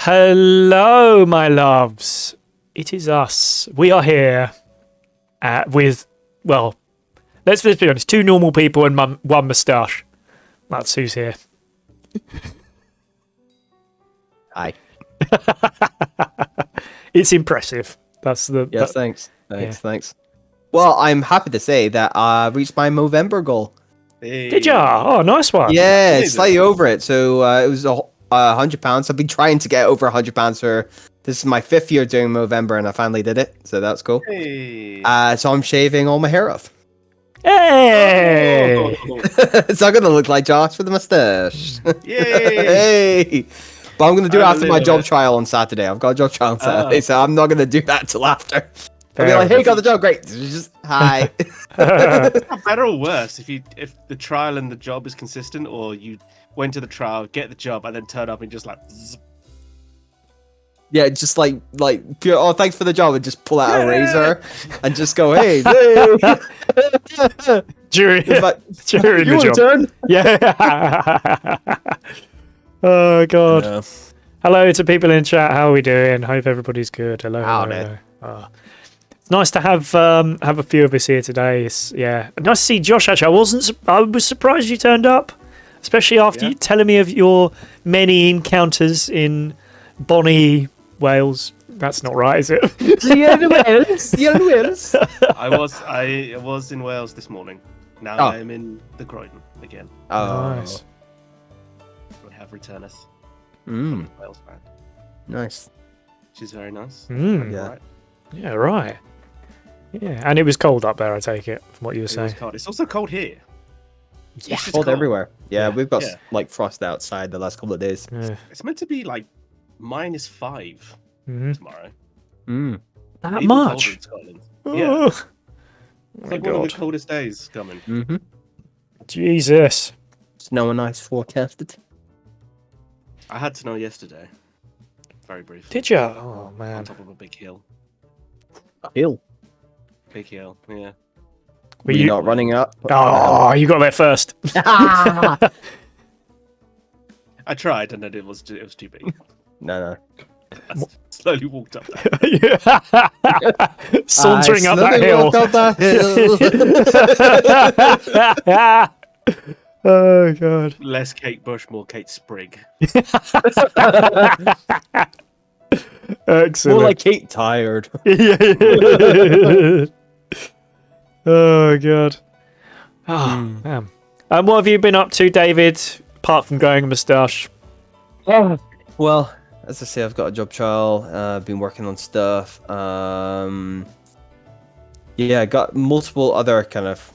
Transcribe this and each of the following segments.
Hello, my loves. It is us. We are here with, well, let's be honest, two normal people and one moustache. That's who's here. Hi. It's impressive. That's the... Yes, thanks. Well, I'm happy to say that I reached my Movember goal. Hey. Did ya? Oh, nice one. Yeah, it's slightly over it. So it was £100. I've been trying to get over £100 for... This is my 5th year doing Movember, and I finally did it. So that's cool. Hey. So I'm shaving all my hair off. Hey! So I'm going to look like Josh with a mustache. Yay! Hey! But I'm going to do it I'm after a my little job trial on Saturday. I've got a job trial on Saturday, so I'm not going to do that till after. I'll be Fair like, hey, got the job, great. Just, hi. Better or worse if the trial and the job is consistent, or you went to the trial, get the job, and then turn up and just like. Zzz. Yeah, just like, oh, thanks for the job, and just pull out a razor and just go, hey, hey. During During the job. Turn? Yeah. Oh, God. Yeah. Hello to people in chat. How are we doing? Hope everybody's good. Hello. Howdy. Hello. Oh. It's nice to have a few of us here today. Yeah, nice to see Josh. Actually, I was surprised you turned up, especially after you telling me of your many encounters in Bonnie, Wales. That's not right, is it? Wales. I was in Wales this morning. Now I am in the Croydon again. Oh, Nice. We have returneth. Mm, Wales fan, nice. which is very nice. Yeah. Right. Yeah, right. Yeah, and it was cold up there, I take it, from what you were It was saying. cold. It's also cold here. Yeah. It's Cold everywhere. Yeah, we've got Yeah. like frost outside the last couple of days. Yeah. It's meant to be like -5 Mhm. tomorrow. Mm. That Even much? colder in Scotland. Oh, Yeah. oh It's my like one of God. the coldest days coming. Mm-hmm. Jesus. Snow and ice forecasted. I had to know yesterday. Very briefly. Did you? Oh, On man. top of a big hill. Hill. Big hill, yeah. Were you not running up? Oh, you got there first. I tried, and then it was too big. No. I slowly walked up that. Sauntering up that slowly hill. walked up that hill. Oh, God. Less Kate Bush, more Kate Sprigg. Excellent. More like Kate tired. Yeah. Oh, God. Oh, man. What have you been up to, David, apart from growing a moustache? Well, as I say, I've got a job trial. I've been working on stuff. Yeah, I got multiple other kind of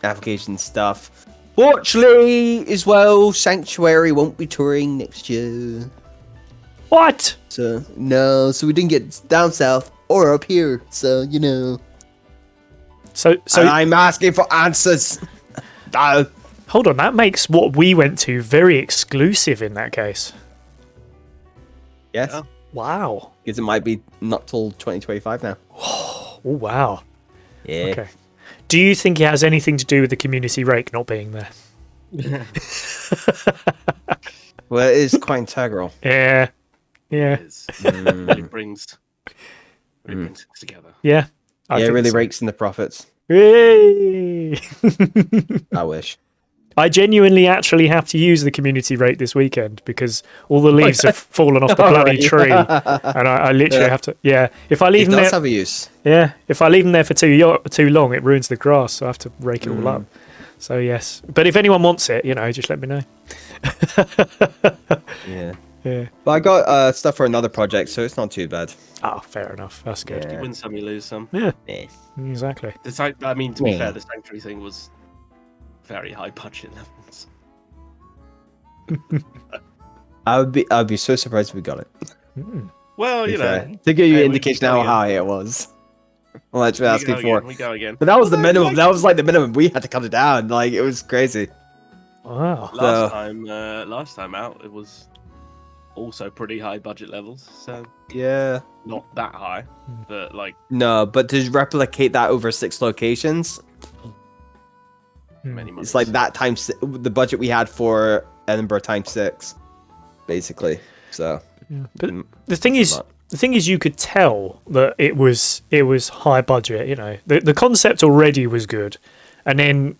application stuff. Fortunately, as well, Sanctuary won't be touring next year. What? So we didn't get down south or up here. So So and I'm asking for answers. hold on, that makes what we went to very exclusive in that case. Yes, Yeah. Wow. because it might be not till 2025 now. Oh, wow. Yeah. Okay. Do you think it has anything to do with the community rake not being there? Well, it is quite integral. Yeah. Yeah. It is. Really brings things together. Yeah. Yeah, it think really so. rakes in the profits. Yay! I wish. I genuinely actually have to use the community rake this weekend because all the leaves have fallen off the bloody tree, and I literally have to. Yeah, if I It leave them does there, have a use. yeah, if I leave them there for too long, it ruins the grass. So I have to rake it all up. So yes, but if anyone wants it, just let me know. Yeah. Yeah. But I got stuff for another project, so it's not too bad. Oh, fair enough. That's good. You Yeah. win some, you lose some. Yeah, Yeah. exactly. To be Yeah. fair, the Sanctuary thing was very high budget levels. I'd be so surprised if we got it. Well, To you be know. fair. To give you Hey, an we indication go how again. high it was. Well, that's what I'm asking for. We go again. But that was the Well, minimum. like- That was like the minimum. We had to cut it down. Like it was crazy. Wow. Last So- time out, it was also pretty high budget levels. So Yeah. not that high, but like No, but to replicate that over 6 locations, many months. it's like that times the budget we had for Edinburgh times 6, basically. So But the thing is, you could tell that it was high budget. You know, the concept already was good, and then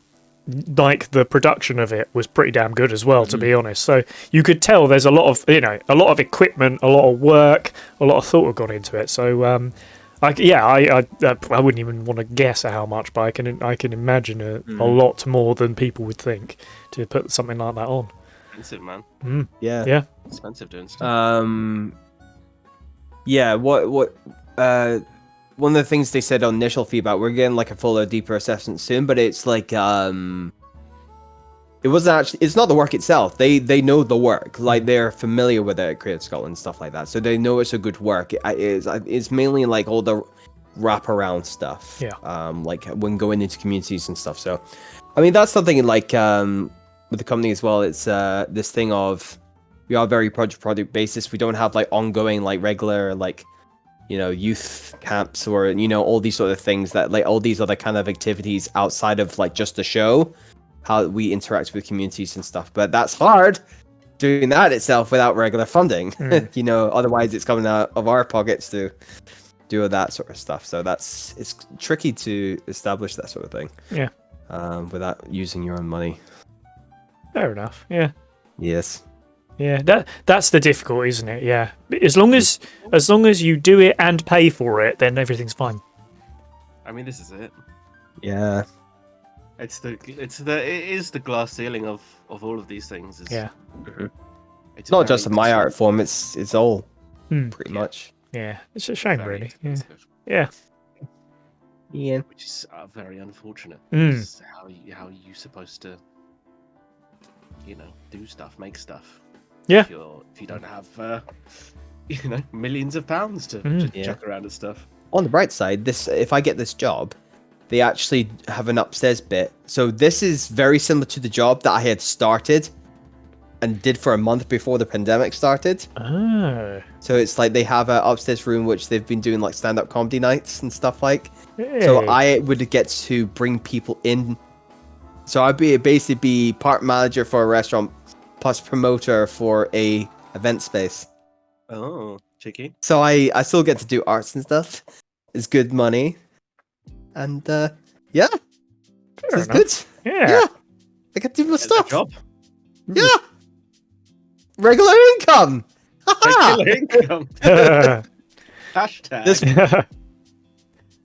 like the production of it was pretty damn good as well, to be honest. So you could tell there's a lot of equipment, a lot of work, a lot of thought had gone into it. So I wouldn't even want to guess at how much, but I can imagine a lot more than people would think to put something like that on. Expensive, man. Yeah. Expensive doing stuff. Yeah. What? One of the things they said on initial feedback, we're getting like a fuller, deeper assessment soon, but it's like it wasn't actually. It's not the work itself. They know the work, like they're familiar with it at Creative Scotland and stuff like that, so they know it's a good work. It's mainly like all the wraparound stuff. Yeah. Like when going into communities and stuff. So, I mean, that's something like with the company as well. It's this thing of we are very project basis. We don't have like ongoing like regular like youth camps or all these sort of things that like all these other kind of activities outside of like just the show. How we interact with communities and stuff, but that's hard doing that itself without regular funding. Otherwise it's coming out of our pockets to do all that sort of stuff. So it's tricky to establish that sort of thing. Yeah. Without using your own money. Fair enough. Yeah. Yes. Yeah. That's the difficulty, isn't it? Yeah. As long as you do it and pay for it, then everything's fine. I mean, this is it. Yeah. It is the glass ceiling of all of these things. Yeah. It's not just in my art form. It's all pretty much. Yeah. It's a shame, really. Yeah. expensive. Yeah. Yeah. Which is very unfortunate. Mm. It's how you supposed to, do stuff, make stuff. Yeah. If you don't have, millions of pounds to just chuck around and stuff. On the bright side, if I get this job, they actually have an upstairs bit. So this is very similar to the job that I had started and did for a month before the pandemic started. Oh. So it's like they have an upstairs room which they've been doing like stand-up comedy nights and stuff like. Hey. So I would get to bring people in. So I'd basically be part manager for a restaurant plus promoter for a event space. Oh, cheeky. So I still get to do arts and stuff. It's good money. And yeah, it's good. Yeah. I get to do my Get the stuff. job. Yeah, regular income. Regular income. Hashtag.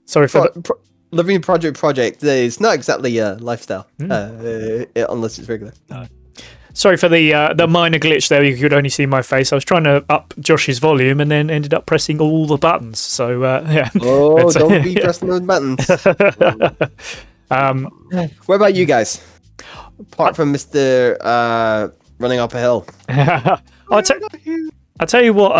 Sorry for the... Living project. It's not exactly a lifestyle, unless it's regular. No. Sorry for the minor glitch there. You could only see my face. I was trying to up Josh's volume and then ended up pressing all the buttons. So yeah. Oh, don't be pressing those buttons. What about you guys? Apart from Mr. Running up a hill. I'll tell you what.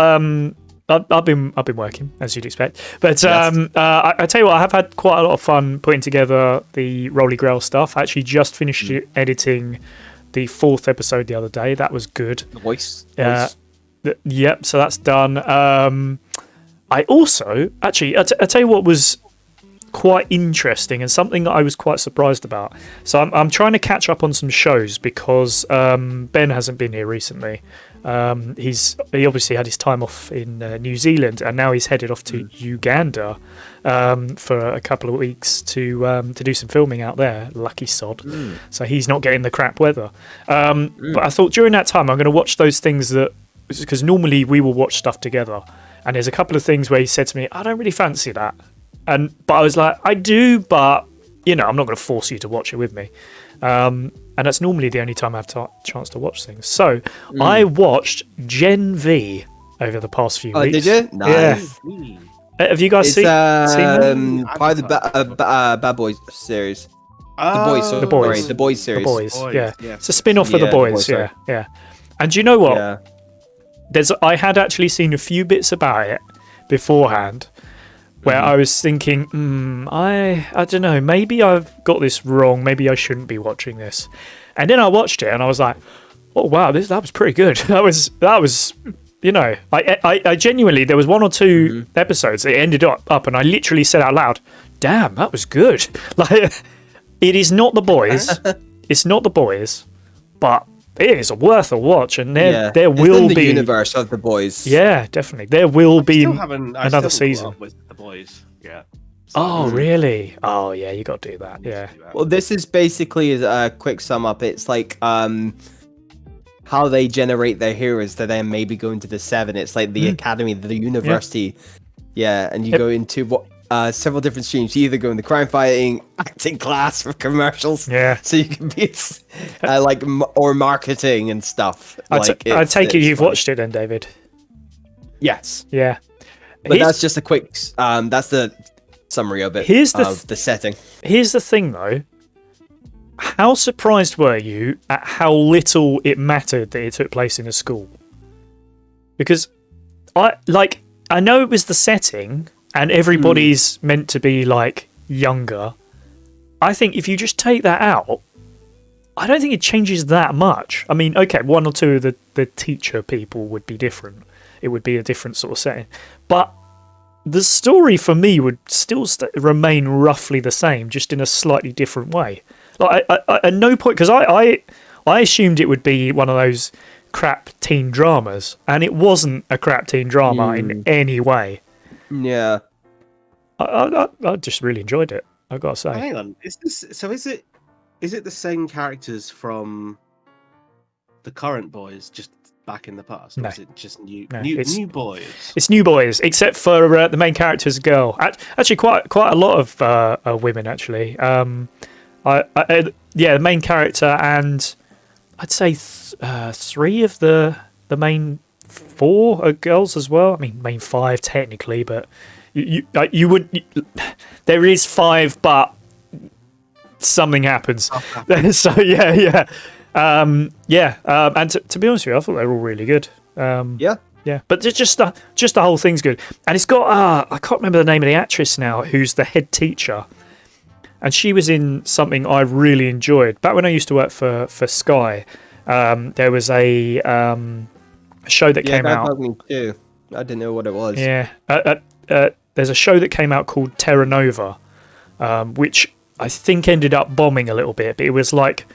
I've been working, as you'd expect, but I tell you what, I have had quite a lot of fun putting together the Rolly Grail stuff. I actually just finished editing the 4th episode the other day. That was good. The voice. Yep. So that's done. I also actually, I tell you what was quite interesting and something that I was quite surprised about. So I'm trying to catch up on some shows because Ben hasn't been here recently. He obviously had his time off in New Zealand and now he's headed off to Uganda for a couple of weeks to do some filming out there. Lucky sod. So he's not getting the crap weather. But I thought during that time I'm going to watch those things because normally we will watch stuff together. And there's a couple of things where he said to me, I don't really fancy that. But I was like, I do, but I'm not going to force you to watch it with me. And that's normally the only time I have chance to watch things. So I watched Gen V over the past few weeks. Did you? Nice. Mm. Have you guys seen them? Part of the Bad Boys series. The Boys. The Boys series. The Boys. Yeah. Yeah. It's a spin-off of The Boys. Yeah. And do you know what? Yeah. I had actually seen a few bits about it beforehand. Where I was thinking, I don't know, maybe I've got this wrong. Maybe I shouldn't be watching this. And then I watched it and I was like, oh wow, that was pretty good. That was I genuinely, there was 1 or 2 episodes that ended up and I literally said out loud, damn, that was good. Like, it is not The Boys. It's not The Boys, but it is worth a watch, and there It's will in the be universe of The Boys. Yeah, definitely. There will be I another still haven't season. caught up with The Boys. Yeah. So, Oh, really? Oh, yeah, you got to do that. I need to Yeah. do that. Well, this is basically a quick sum up. It's like how they generate their heroes to then maybe go into the Seven. It's like the academy, the university. Yeah, and you go into several different streams. You either go in the crime fighting, acting class for commercials. Yeah. So you can be or marketing and stuff. I take it you've watched it then, David. Yes. Yeah. But that's just a quick. That's the summary of it. Here's the setting. Here's the thing, though. How surprised were you at how little it mattered that it took place in a school? Because I know it was the setting, and everybody's meant to be like younger. I think if you just take that out, I don't think it changes that much. I mean, okay, one or two of the teacher people would be different. It would be a different sort of setting. But the story for me would still remain roughly the same, just in a slightly different way. Like, I at no point, because I assumed it would be one of those crap teen dramas, and it wasn't a crap teen drama in any way. Yeah. I just really enjoyed it, I've got to say. Hang on, is it the same characters from the current Boys, just back in the past? Or No. is it just new Boys? It's new boys, except for the main character is a girl. Actually, quite a lot of women, actually. The main character, and I'd say 3 of the main 4 are girls as well. I mean, main 5 technically, but you would. There is 5, but something happens. So yeah. And to be honest with you, I thought they were all really good. Yeah, but just the whole thing's good, and it's got I can't remember the name of the actress now, who's the head teacher, and she was in something I really enjoyed back when I used to work for Sky. There was a show that came out. Me too. I didn't know what it was. Yeah, there's a show that came out called Terra Nova, which I think ended up bombing a little bit, but it was like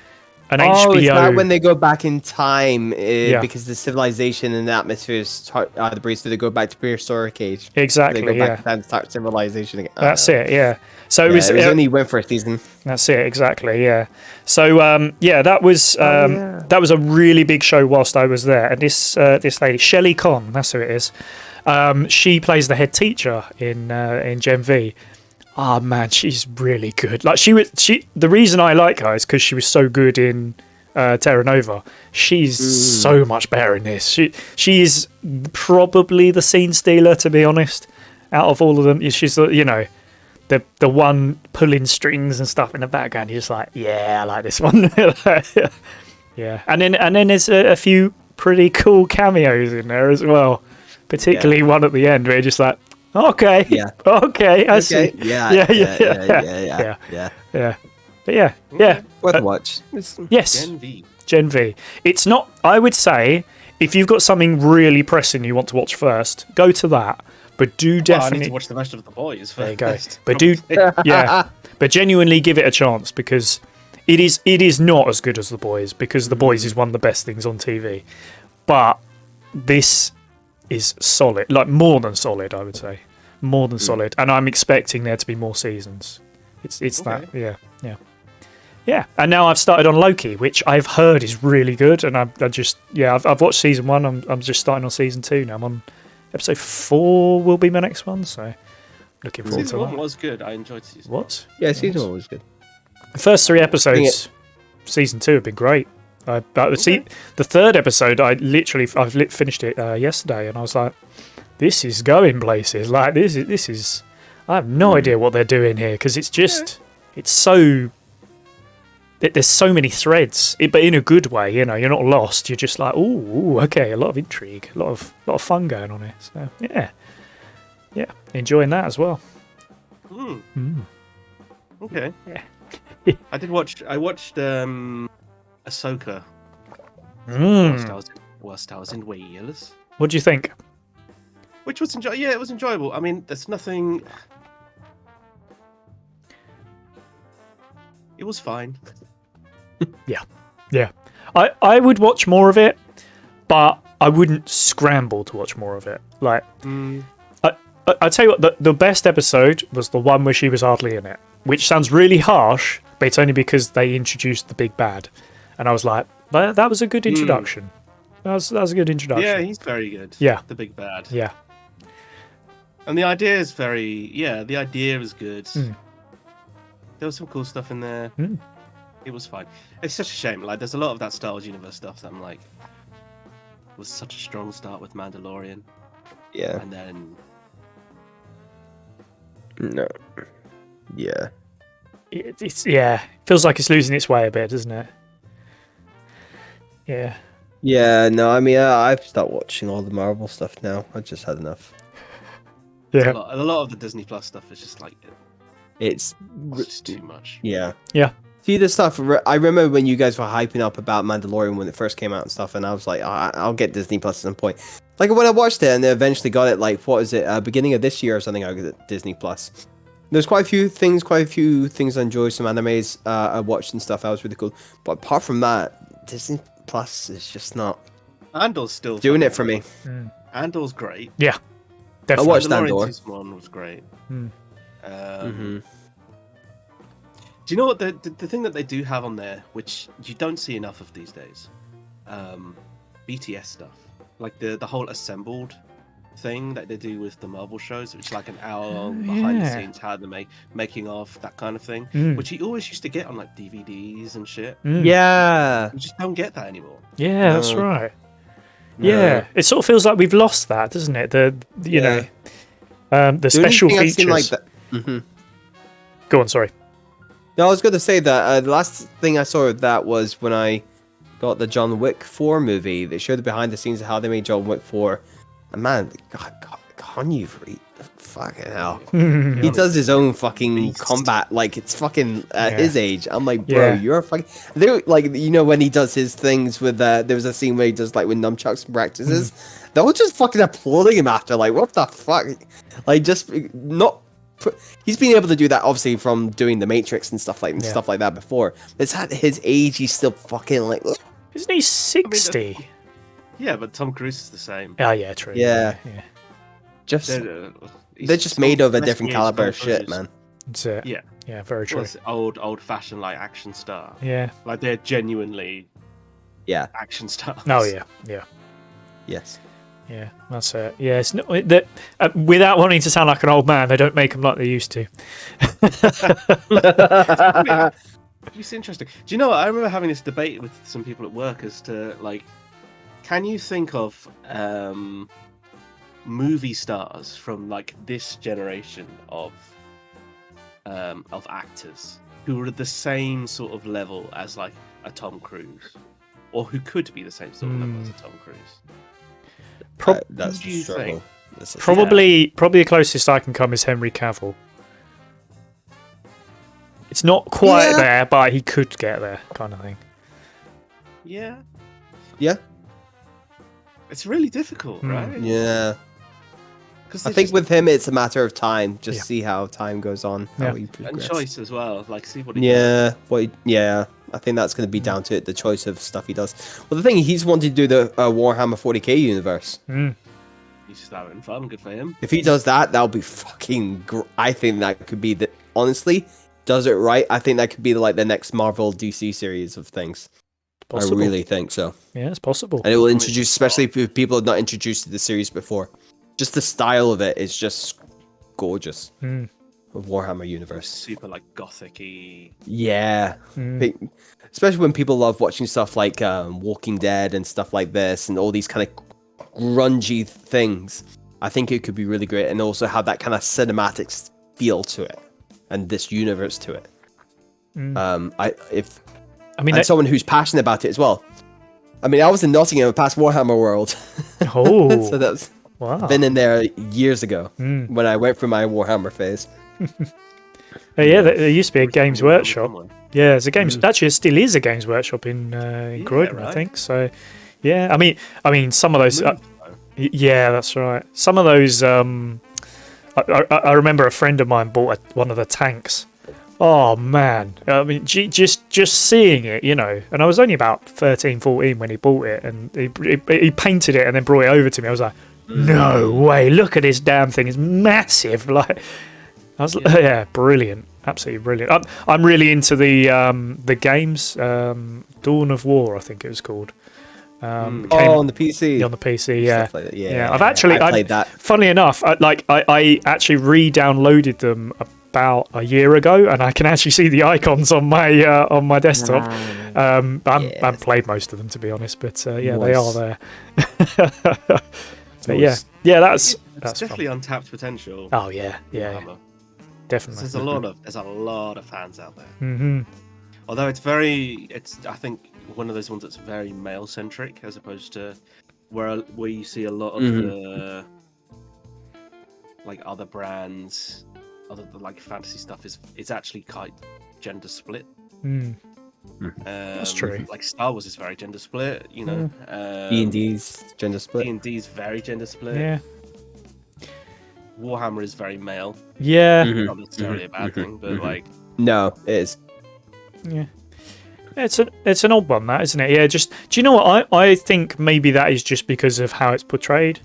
an HBO. Is that when they go back in time because the civilization and the atmosphere is the breeze, so they go back to prehistoric age. Exactly. They go back in time to start civilization again. That's it. Yeah. So it was only went for a season. That's it. Exactly. Yeah. So that was a really big show whilst I was there, and this lady Shelley Conn, that's who it is. She plays the head teacher in Gen V. Oh man, she's really good. Like the reason I like her is because she was so good in Terra Nova. She's so much better in this. She is probably the scene stealer, to be honest. Out of all of them, she's the one pulling strings and stuff in the background. You're just like, yeah, I like this one. Yeah, and then there's a few pretty cool cameos in there as well. Particularly one at the end where you're just like, okay, I see. Yeah. But yeah. Worth a watch. Yes. Gen V. Gen V. It's not. I would say if you've got something really pressing you want to watch first, go to that. But do definitely I need to watch the rest of The Boys first. There you go. But but genuinely give it a chance, because it is not as good as The Boys, because The Boys is one of the best things on TV. But this is solid, like more than solid, I would say. More than solid. And I'm expecting there to be more seasons. It's Okay. that, yeah. And now I've started on Loki, which I've heard is really good, and I've watched season 1. I'm just starting on season 2 now. I'm on episode 4 will be my next one, so looking forward Season to 1 that. was good. I enjoyed season 1. What? Yeah, season 1 was good. The first 3 episodes, season 2 have been great. See, the 3rd episode, I've finished it yesterday, and I was like, this is going places. Like this is. I have no idea what they're doing here, because it's just it's so. There's so many threads, but in a good way. You're not lost. You're just like, ooh, okay, a lot of intrigue, a lot of fun going on here. So yeah, enjoying that as well. Okay. Yeah. I watched Ahsoka whilst I was in Wales. What do you think? Which was it was enjoyable. I mean, there's nothing. It was fine. Yeah. I would watch more of it, but I wouldn't scramble to watch more of it. Like, I tell you what, the best episode was the one where she was hardly in it, which sounds really harsh, but it's only because they introduced the big bad, and I was like, that was a good introduction. That was a good introduction. Yeah, he's very good. Yeah. The big bad. Yeah. And the idea is the idea is good. Mm. There was some cool stuff in there. Mm. It was fine. It's such a shame. Like, there's a lot of that Star Wars universe stuff that I'm like, was such a strong start with Mandalorian, Yeah. and then No. Yeah. It's feels like it's losing its way a bit, doesn't it? Yeah. Yeah, no, I mean, I've stopped watching all the Marvel stuff now. I just had enough. Yeah. a lot of the Disney Plus stuff is just like It's just too much. yeah. Yeah. See, the stuff, I remember when you guys were hyping up about Mandalorian when it first came out and stuff, and I was like, I'll get Disney Plus at some point. Like, when I watched it and they eventually got it, like, what is it, beginning of this year or something, I got it Disney Plus. There's quite a few things I enjoyed, some animes I watched and stuff, that was really cool. But apart from that, Disney Plus is just not Andor's still doing it for me. Andor's great. Yeah. I Definitely. watched Mandalorian Andor. season 1 was great. Mhm. Do you know what the thing that they do have on there, which you don't see enough of these days? BTS stuff, like the whole assembled thing that they do with the Marvel shows, which is like an hour behind the scenes, how they making of that kind of thing, which you always used to get on like DVDs and shit. Yeah. You just don't get that anymore. Yeah, that's No. right. No. Yeah, it sort of feels like we've lost that, doesn't it? The Yeah. the The special only thing I've features. seen like that. Mhm. Go on, sorry. No, I was going to say that the last thing I saw of that was when I got the John Wick 4 movie. They showed the behind the scenes of how they made John Wick 4. And man, God, Keanu Reeves, fucking hell. He does his own fucking Beast. combat like it's fucking Yeah. his age. I'm like, bro, Yeah. you're fucking. They like, you know, when he does his things with there was a scene where he does like with nunchucks and practices. They were just fucking applauding him after, like, what the fuck? Like, just not. He's been able to do that obviously from doing the Matrix and stuff like that before. It's at his age, he's still fucking like. Ugh. Isn't he 60? Yeah, but Tom Cruise is the same. Oh, yeah, true. Yeah. Yeah. Just He's they're just Tom- made of a best different age caliber Tom of shit, Cruise. man. That's it. Yeah. Yeah, very true. Well, it's old-fashioned like action star. Yeah. Like they're genuinely Yeah. action stars. Oh, yeah. Yeah. Yes. Yeah, that's it. Yeah, it's not that without wanting to sound like an old man, they don't make them like they used to. It's interesting. Do you know what? I remember having this debate with some people at work as to like, can you think of movie stars from like this generation of actors who are at the same sort of level as like a Tom Cruise, or who could be the same sort of level as a Tom Cruise? That's Who do you struggle. think? That's a Probably the closest I can come is Henry Cavill. It's not quite Yeah. there, but he could get there, kind of thing. Yeah, Yeah. it's really difficult, right? Yeah. Because I think with him, it's a matter of time. Just Yeah. see how time goes on. How Yeah. he and progress. choice as well. Like, see what he Yeah. Yeah. I think that's going to be down to it, the choice of stuff he does. Well, the thing he's wanted to do the Warhammer 40k universe. He's just having fun. Good for him. If he does that, that'll be fucking. I think that could be the. Honestly, does it right? I think that could be like the next Marvel DC series of things. Possible. I really think so. Yeah, it's possible. And it will introduce, especially if people have not introduced to the series before. Just the style of it is just gorgeous. Of Warhammer universe. Super like gothic-y. Yeah. Especially when people love watching stuff like Walking Dead and stuff like this and all these kind of grungy things. I think it could be really great and also have that kind of cinematic feel to it and this universe to it. I mean, and someone who's passionate about it as well. I mean, I was in Nottingham past Warhammer World. oh, So that's wow. been in there years ago when I went through my Warhammer phase. Yeah, there used to be a Games Workshop. Someone. Yeah, there's a Games. Actually, it still is a Games Workshop in Croydon, I right. think. So, yeah, I mean, some of those. Moved, Yeah, that's right. Some of those. I remember a friend of mine bought one of the tanks Oh man, I mean, just seeing it, you know, and I was only about 13, 14 when he bought it, and he painted it and then brought it over to me. I was like, no way! Look at this damn thing; it's massive. Like, I was, yeah, brilliant, absolutely brilliant. I'm really into the games. Dawn of War, I think it was called. on the PC. On the PC, yeah. Stuff like that. Yeah, I played that. Funnily enough, I actually re-downloaded them about a year ago, and I can actually see the icons on my desktop. I haven't played most of them, to be honest, but yeah, they are there. But yeah, that's definitely fun. untapped potential. Oh yeah, definitely. There's a lot of fans out there. Mm-hmm. Although it's I think one of those ones that's very male centric, as opposed to where you see a lot of the like other brands, other than like fantasy stuff it's actually quite gender split. That's true. Like Star Wars is very gender split, you know. D&D's gender split. D&D's very gender split. Yeah. Warhammer is very male. Yeah. Not necessarily a bad thing, but like no, it is. Yeah. It's an odd one, that, isn't it? Yeah. Just, do you know what? I think maybe that is just because of how it's portrayed.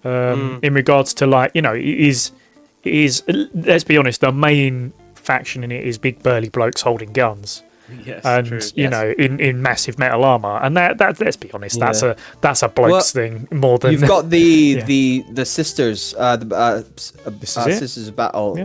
In regards to, like, you know, it is. Let's be honest. The main faction in it is big burly blokes holding guns. Yes, and true. you know, in massive metal armor, and that let's be honest, that's a blokes thing more than you've got the sisters, This is sisters of battle,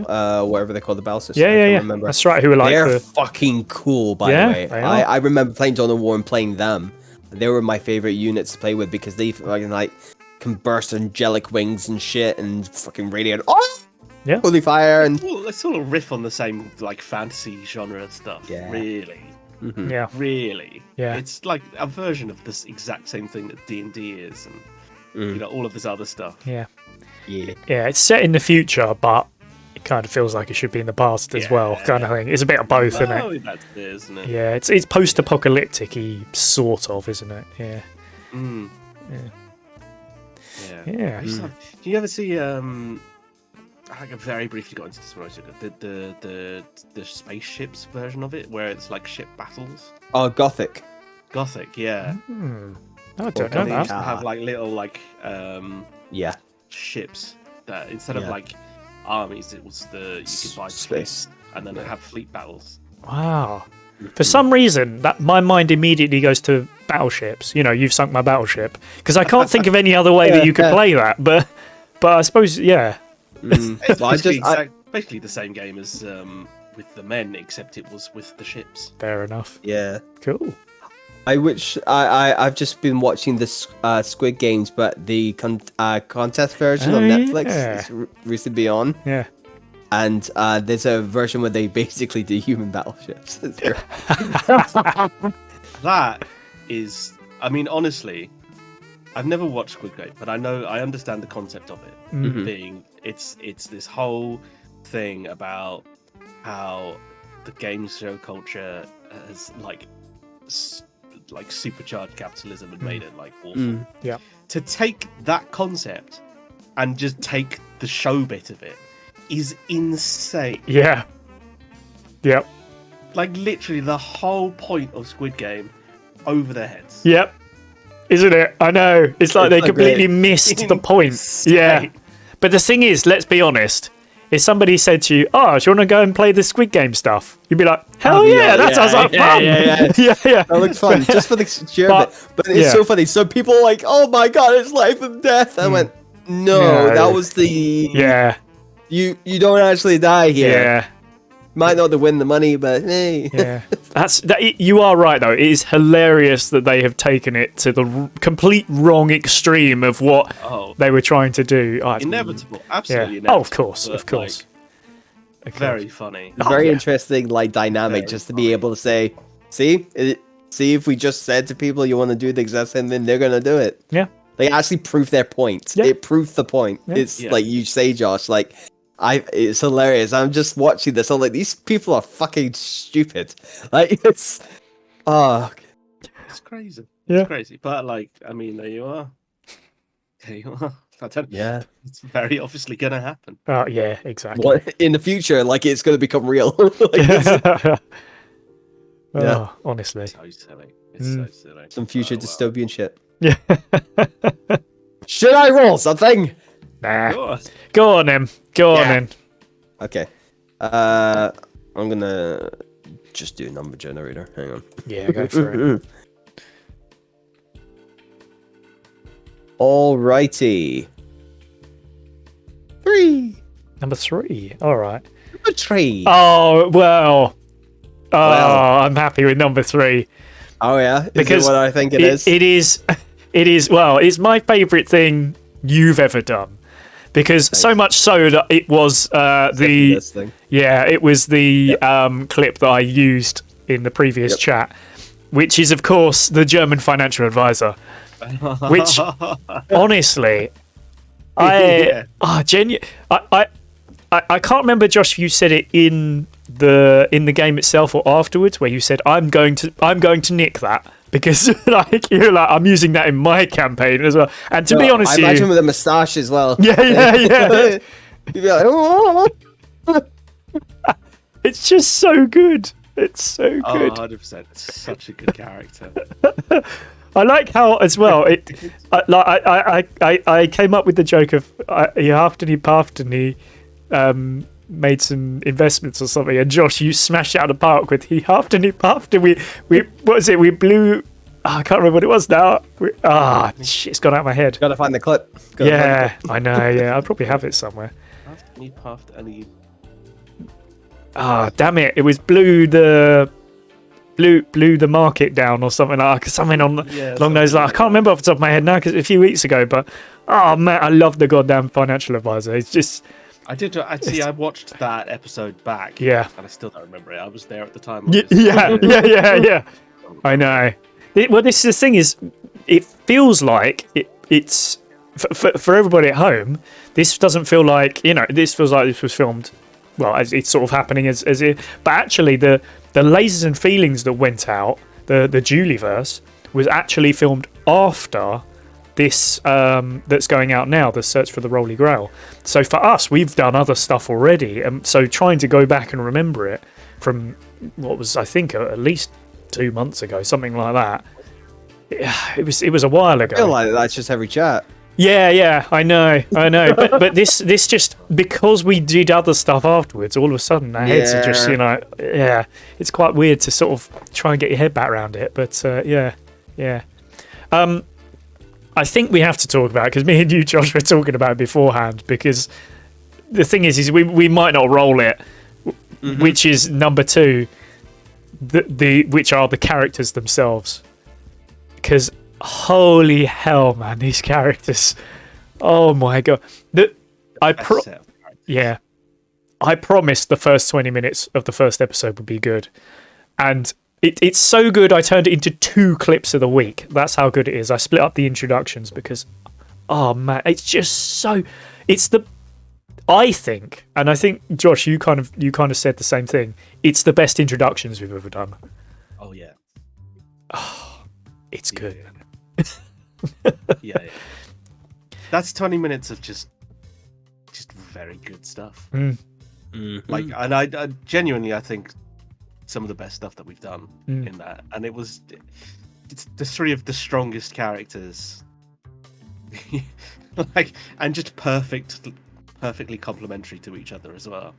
whatever they call the battle sisters. Yeah. That's right. Who are like they're fucking cool, by the way. I remember playing Dawn of War and playing them. They were my favorite units to play with because they fucking like can burst angelic wings and shit and fucking radiate. Oh! Yeah. Holy fire and Let's sort of riff on the same like fantasy genre stuff. Yeah. Really. Yeah. Really. Yeah. It's like a version of this exact same thing that D&D is, and you know, all of this other stuff. Yeah. It's set in the future, but it kind of feels like it should be in the past as well, kind of thing. It's a bit of both, isn't it? That's it, isn't it? Yeah, it's post-apocalyptic-y, sort of, isn't it? Yeah. Yeah. Do you ever see I very briefly got into this when I was the spaceships version of it, where it's like ship battles. oh, Gothic. Gothic, yeah. I don't know They that. used to have like little like Yeah. ships that instead of like armies, it was you could buy space and then have fleet battles. Wow. For some reason, that my mind immediately goes to battleships. You know, you've sunk my battleship, because I can't think of any other way that you could play that. But I suppose, yeah. It's basically the same game as with the men, except it was with the ships. Fair enough. Yeah. Cool. I've just been watching this Squid Games, but the contest version on Netflix is recently on. Yeah. And there's a version where they basically do human battleships. That is, I mean, honestly, I've never watched Squid Game, but I understand the concept of it being it's this whole thing about how the game show culture has like supercharged capitalism and made it like awful. Yeah. To take that concept and just take the show bit of it is insane. Yeah. Yep. Like literally the whole point of Squid Game over their heads. Yep. Isn't it? I know. It's like they completely missed the point. Yeah. But the thing is, let's be honest. If somebody said to you, "Oh, do you want to go and play the Squid Game stuff?" You'd be like, "Hell yeah, that sounds like fun." Yeah. That looks fun, just for the sheer of it. But it's so funny. So people are like, "Oh my god, it's life and death." I went, "No, that was the You don't actually die here. Yeah. Might not win the money, but hey." Yeah. You are right though. It is hilarious that they have taken it to the complete wrong extreme of what they were trying to do. Inevitable, absolutely inevitable. Oh, of course. Like, very funny. Very interesting, like dynamic, just to be able to say, see if we just said to people you want to do the exact same thing, they're gonna do it. Yeah. They actually proved their point. Yeah. It proved the point. Yeah. It's like you say, Josh, like it's hilarious. I'm just watching this. I'm like, these people are fucking stupid. Like it's crazy. Yeah. It's crazy. But like, I mean, there you are. I don't. Yeah. It's very obviously going to happen. Oh yeah, exactly. What in the future, like it's going to become real. Like, this- Yeah. Oh, honestly. So silly. It's so silly. some future Oh, wow. dystopian shit. Yeah. Should I roll something? Nah. God. Go on then. Go on Yeah. then. Okay. I'm gonna just do a number generator. Hang on. Yeah, go for it. Alrighty. 3. Number 3. All right. Number 3. Oh well. Oh, Well. I'm happy with number 3 Oh yeah. Is because it what I think it is? It is. It is. Well, it's my favourite thing you've ever done because so much so that it was the This thing. yeah, it was the clip that I used in the previous chat, which is of course the German financial advisor. Which honestly, Yeah. I can't remember, Josh, if you said it in the game itself or afterwards, where you said I'm going to nick that because like you're like I'm using that in my campaign as well. And to be honest, I imagine with a moustache as well. yeah. You'd be like, oh. It's just so good. It's so good. 100%. It's such a good character. I like how as well. I came up with the joke of he huffed and he puffed and he made some investments or something. And Josh, you smashed it out of the park with he huffed and he puffed and we what was it? We blew. I can't remember what it was now. It's gone out of my head. Gotta find the clip. Yeah, I know. Yeah, I probably have it somewhere. He puffed and he. Damn it! It was blew the market down or something something along those lines. I can't remember off the top of my head now because it's a few weeks ago. But oh man, I love the goddamn financial advisor. It's just I watched that episode back. Yeah. And I still don't remember it. I was there at the time. yeah. I know. Well, this is the thing is, it feels like it's for everybody at home. This doesn't feel like this feels like this was filmed. Well, as it's sort of happening as it, but actually the lasers and feelings that went out, the Julieverse was actually filmed after this that's going out now, the Search for the Holy Grail. So for us, we've done other stuff already, and so trying to go back and remember it from what was, I think, at least 2 months ago, something like that. It was a while ago. I feel like that's just every chat. Yeah, I know. But this just because we did other stuff afterwards, all of a sudden our heads are just it's quite weird to sort of try and get your head back around it. But yeah. I think we have to talk about it because me and you, Josh, were talking about it beforehand. Because the thing is we might not roll it, which is number 2, which are the characters themselves. Because holy hell, man, these characters! Oh my god! I promised the first 20 minutes of the first episode would be good, and it's so good. I turned it into 2 clips of the week. That's how good it is. I split up the introductions because, oh man, it's just so. I think, and I think Josh, you kind of said the same thing. It's the best introductions we've ever done. Oh yeah. Oh, it's good. Yeah. That's 20 minutes of just very good stuff. Like, and I genuinely, I think some of the best stuff that we've done in that, and it's the 3 of the strongest characters, like, and just perfectly complementary to each other as well.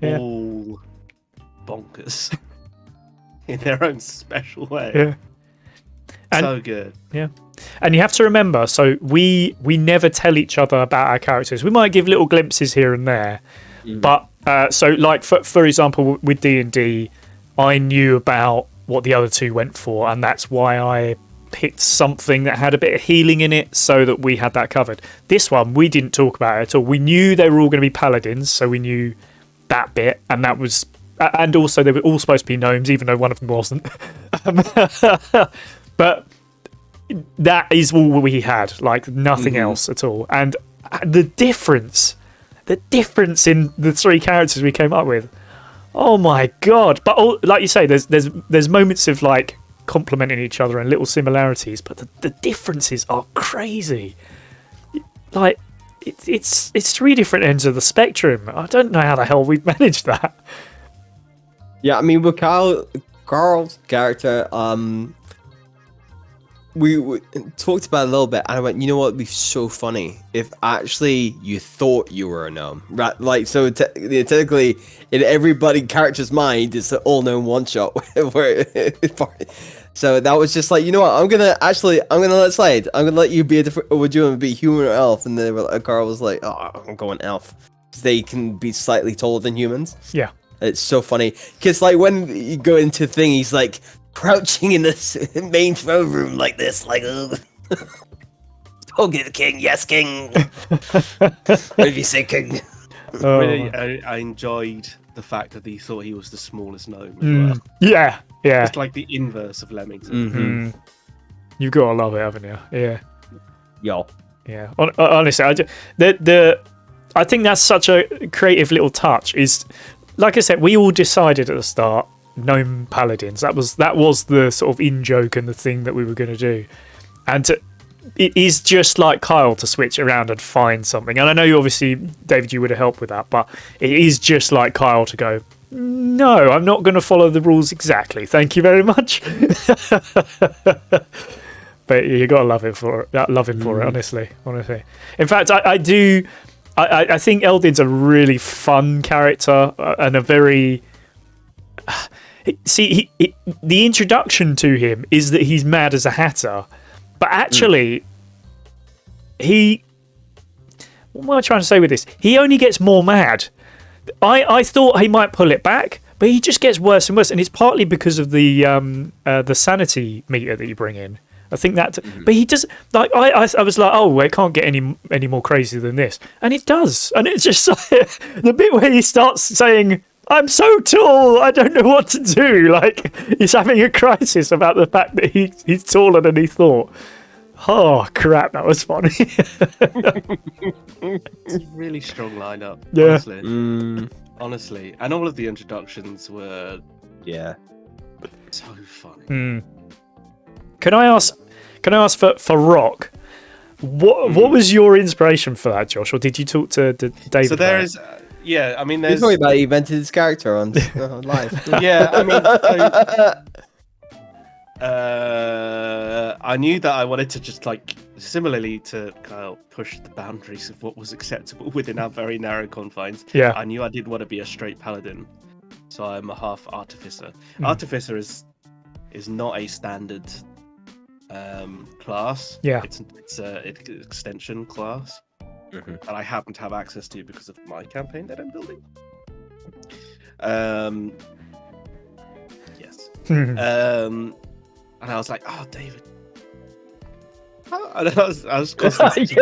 Yeah. All bonkers in their own special way. Yeah. So good. Yeah. And you have to remember, so we never tell each other about our characters. We might give little glimpses here and there, but so like for example with D&D, I knew about what the other 2 went for, and that's why I picked something that had a bit of healing in it so that we had that covered. This one we didn't talk about it at all. We knew they were all going to be paladins, so we knew that bit, and that was, and also they were all supposed to be gnomes, even though one of them wasn't. But that is all we had, like nothing else at all. And the difference in the 3 characters we came up with, oh my god! But like you say, there's moments of like complementing each other and little similarities, but the differences are crazy. like it's three different ends of the spectrum. I don't know how the hell we've managed that. Yeah, I mean, with Carl's character, we talked about it a little bit, and I went, you know what would be so funny if actually you thought you were a gnome, right? Like, so technically, in everybody character's mind, it's an all-known one-shot. So that was just like, you know what, I'm gonna let it slide. I'm gonna let you be a different. Would you want to be human or elf? And then Carl was like, oh, I'm going elf, because they can be slightly taller than humans. Yeah. It's so funny because, like, when you go into thing, he's like crouching in this main throne room like this, like, okay, the king, yes, king. What did you say, king? Really, I enjoyed the fact that he thought he was the smallest gnome as well. Yeah. It's like the inverse of Leamington. Mm-hmm. You've got to love it, haven't you? Yeah. Yo. Yeah. Honestly, I think that's such a creative little touch. Is, like I said, we all decided at the start, gnome paladins. That was the sort of in joke and the thing that we were going to do. And it is just like Kyle to switch around and find something. And I know you obviously, David, you would have helped with that, but it is just like Kyle to go, no, I'm not going to follow the rules exactly. Thank you very much. But you got to love him for it. Honestly. In fact, I do. I think Eldin's a really fun character and a very. See, the introduction to him is that he's mad as a hatter, but actually, what am I trying to say with this? He only gets more mad. I thought he might pull it back, but he just gets worse and worse, and it's partly because of the sanity meter that you bring in. I think that, but he does. Like I was like, oh, it can't get any more crazy than this, and it does. And it's just like, the bit where he starts saying, "I'm so tall, I don't know what to do." Like, he's having a crisis about the fact that he's taller than he thought. Oh crap, that was funny. It's a really strong lineup. Yeah. Honestly, and all of the introductions were so funny. Can I ask for Rock? What was your inspiration for that, Josh, or did you talk to David? So there is, I mean, there's. He's talking about he invented his character on live. Yeah, I mean, I knew that I wanted to just, like, similarly to Kyle, push the boundaries of what was acceptable within our very narrow confines. Yeah. I knew I didn't want to be a straight paladin, so I'm a half artificer. Artificer is not a standard class. Yeah. It's an extension class that I happen to have access to because of my campaign that I'm building. Yes. And I was like, oh, David. And I was constantly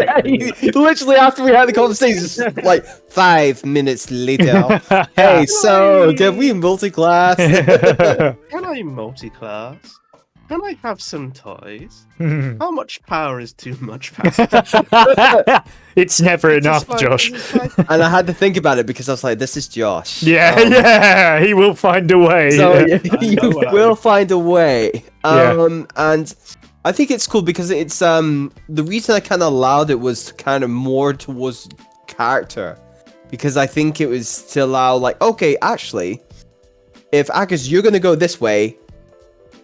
literally after we had the conversation, like 5 minutes later. Hey, so can we multi-class? Can I multi-class? Can I have some toys? How much power is too much power? It's never enough, like, Josh. And I had to think about it because I was like, this is Josh. Yeah, he will find a way. So you will find a way. And I think it's cool because it's the reason I kind of allowed it was kind of more towards character, because I think it was to allow, like, okay, actually, if Agus, you're gonna go this way,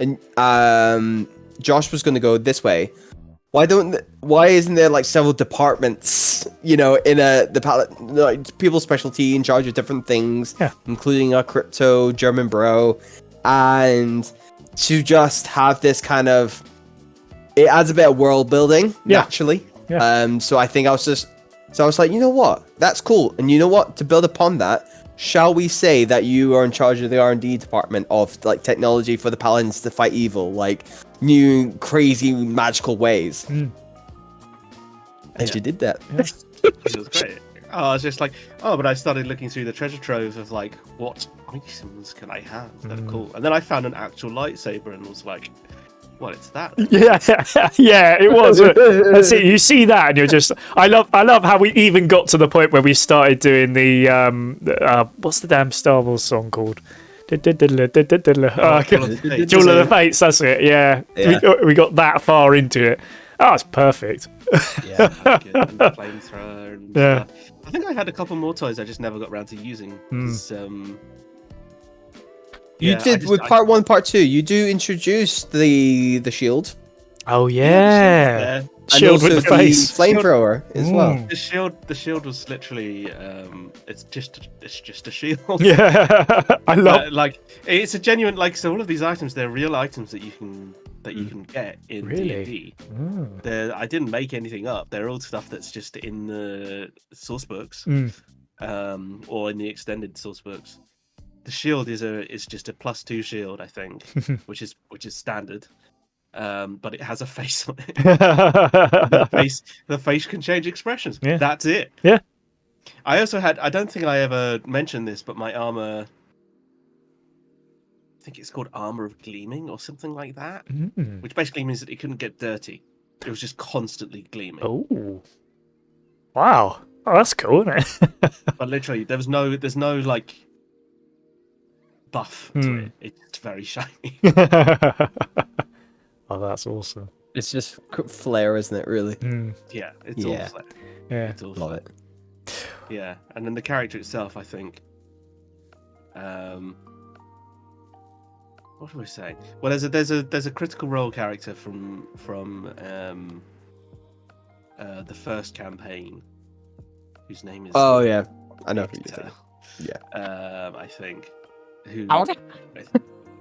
and Josh was gonna go this way, why isn't there like several departments, in the people's specialty in charge of different things, including a crypto German bro, and to just have this kind of, it adds a bit of world building naturally. So I think I was like, you know what, that's cool. And you know what, to build upon that, shall we say that you are in charge of the R&D department of, like, technology for the paladins to fight evil, like new crazy magical ways. And you did that. It was great. I was just like, but I started looking through the treasure trove of, like, what items can I have that are cool? And then I found an actual lightsaber and was like, well, it's that. Yeah, it was. That's it. You see that, and you're just. I love how we even got to the point where we started doing the what's the damn Star Wars song called? Duel of the Fates. That's it. Yeah. We got that far into it. Oh, it's perfect. Yeah. Good. And the flamethrower and Yeah. stuff. I think I had a couple more toys I just never got around to using. 'Cause, You yeah, did with part 1, part 2. You do introduce the shield. Oh yeah. yeah. Shield with and the also face. flamethrower as well. Mm. The shield was literally it's just a shield. Yeah. I love. Like it's a genuine so all of these items, they're real items that you can get in Really? D&D. Mm. I didn't make anything up. They're all stuff that's just in the source books, Mm. or in the extended source books. The shield is just a +2 shield, I think, which is standard. But it has a face on it. The face can change expressions. Yeah. That's it. Yeah. I also had. I don't think I ever mentioned this, but my armor. I think it's called armor of gleaming or something like that, Mm. which basically means that it couldn't get dirty. It was just constantly gleaming. Oh. Wow. Oh, that's cool, isn't it? But literally, there's no like buff to it. It's very shiny. Oh, that's awesome. It's just flair, isn't it? Really. Yeah, it's all flare. Yeah. It's all Love flare. it. Yeah, and then the character itself, I think. What do I say? Well, there's a critical role character from the first campaign, whose name is. Oh yeah, I know who you think. Yeah. I think. Who